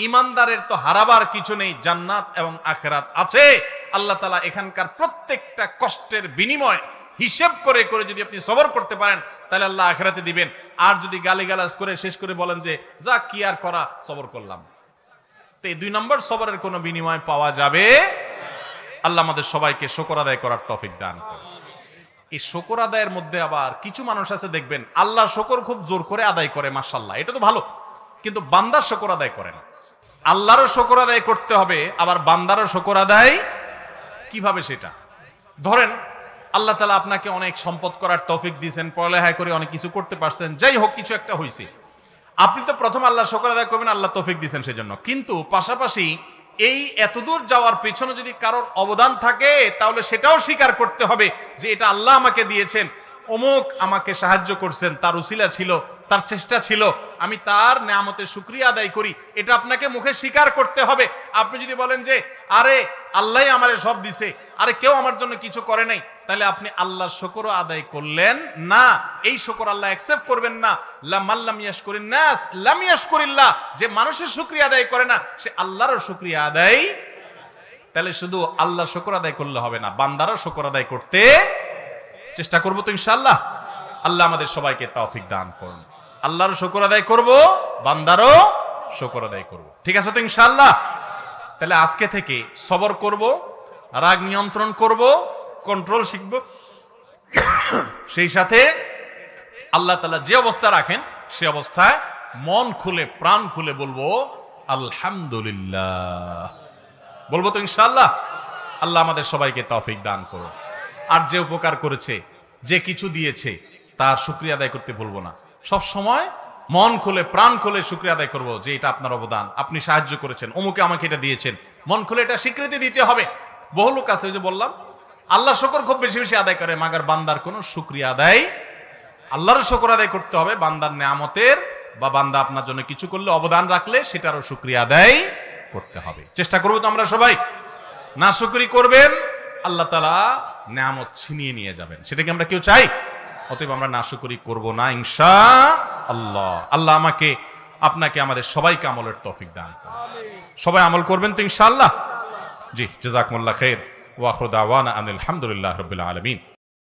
ইমানদারের তো হারাবার কিছু নেই, জান্নাত এবং আখিরাত আছে। আল্লাহ তাআলা এখানকার প্রত্যেকটা কষ্টের বিনিময় হিসেব করে করে যদি আপনি সবর করতে পারেন, তাহলে আল্লাহ আখিরাতে দিবেন। আর যদি গালিগালাজ করে শেষ করে বলেন যে যা কি আর করা, সবর করলাম, তো এই 2 নম্বর সবরের কোনো বিনিময় পাওয়া যাবে। আল্লাহ আমাদের সবাইকে শুকর আদায় করার তৌফিক দান করুন। এই শুকর আদায়ের মধ্যে আবার কিছু মানুষ আছে দেখবেন আল্লাহর শুকর খুব জোর করে আদায় করে, মাশাআল্লাহ, এটা তো ভালো, কিন্তু বান্দার শুকর আদায় করে না। আল্লাহরও শুকর আদায় করতে হবে, আবার বান্দারও শুকর আদায় কিভাবে সেটা? ধরেন আল্লাহ তাআলা আপনাকে অনেক সম্পদ করার তৌফিক দিয়েছেন, পড়ালেখা করে অনেক কিছু করতে পারছেন, যাই হোক কিছু একটা হয়েছে, আপনি তো প্রথম আল্লাহর শুকর আদায় করবেন, আল্লাহ তৌফিক দিয়েছেন সেজন্য। কিন্তু পাশাপাশি এই এতদূর যাওয়ার পেছনে যদি কারোর অবদান থাকে, তাহলে সেটাও স্বীকার করতে হবে যে এটা আল্লাহ আমাকে দিয়েছেন, অমুক আমাকে সাহায্য করছেন, তার উসিলা ছিল, তার চেষ্টা ছিল, আমি তার নেয়ামতের শুকরিয়া আদায় করি, এটা আপনাকে মুখে স্বীকার করতে হবে। আপনি যদি বলেন যে আরে আল্লাহই আমারে সব দিছে, আরে কেউ আমার জন্য কিছু করে নাই, তাহলে আপনি আল্লাহর শুকর আদায় করলেন না। এই শুকর আল্লাহ অ্যাকসেপ্ট করবেন না। মান লাম ইয়াশকুরিন নাস লাম ইয়াশকুরিল্লাহ, যে মানুষের শুকরিয়া আদায় করে না, সে আল্লাহরও শুকরিয়া আদায় তাহলে শুধু আল্লাহ শুকর আদায় করলে হবে না, বান্দারও শুকর আদায় করতে চেষ্টা করবো তো ইনশাআল্লাহ। আল্লাহ আমাদের সবাইকে তৌফিক দান করুন। আল্লাহরও শুকর আদায় করব, বান্দারও শুকর আদায় করব। ঠিক আছে তো ইনশাআল্লাহ? তাহলে আজকে থেকে সবর করব, রাগ নিয়ন্ত্রণ করব, কন্ট্রোল শিখব, সেই সাথে আল্লাহ তাআলা যে অবস্থা রাখেন সে অবস্থায় মন খুলে প্রাণ খুলে বলবো আলহামদুলিল্লাহ, বলবো তো ইনশাআল্লাহ। আল্লাহ আমাদের সবাইকে তৌফিক দান করুন। আর যে উপকার করেছে, যে কিছু দিয়েছে, তার শুকরিয়া আদায় করতে ভুলবো না। সব সময় মন খুলে প্রাণ খুলে শুকরিয়া আদায় করবো যে এটা আপনার অবদান, আপনি সাহায্য করেছেন, অমুকে আমাকে এটা দিয়েছেন। মন খুলে এটা স্বীকৃতি দিতে হবে। বহু লোক আছে, ওই যে বললাম, আল্লাহ শুকর খুব বেশি বেশি আদায় করে, মাগার বান্দার কোনো শুকরিয়া আদায়, আল্লাহর শুকর আদায় করতে হবে। বান্দার নেয়ামতের বা বান্দা আপনার জন্য কিছু করলে, অবদান রাখলে সেটারও শুকরিয়া আদায় করতে হবে। চেষ্টা করবো তো আমরা সবাই? না শুকরি করবেন, আল্লাহ তাআলা নেয়ামত ছিনিয়ে নিয়ে যাবেন। সেটা কি আমরা কেউ চাই? অতএব আমরা না শুকরি করব না ইনশাআল্লাহ। আল্লাহ আমাকে, আপনাকে, আমাদের সবাইকে আমলের তৌফিক দান করুন। সবাই আমল করবেন তো ইনশাআল্লাহ? জি, জাযাকুমুল্লাহ খাইর ওয়া আখিরু দাওয়ানা আলহামদুলিল্লাহি রাব্বিল আলামিন।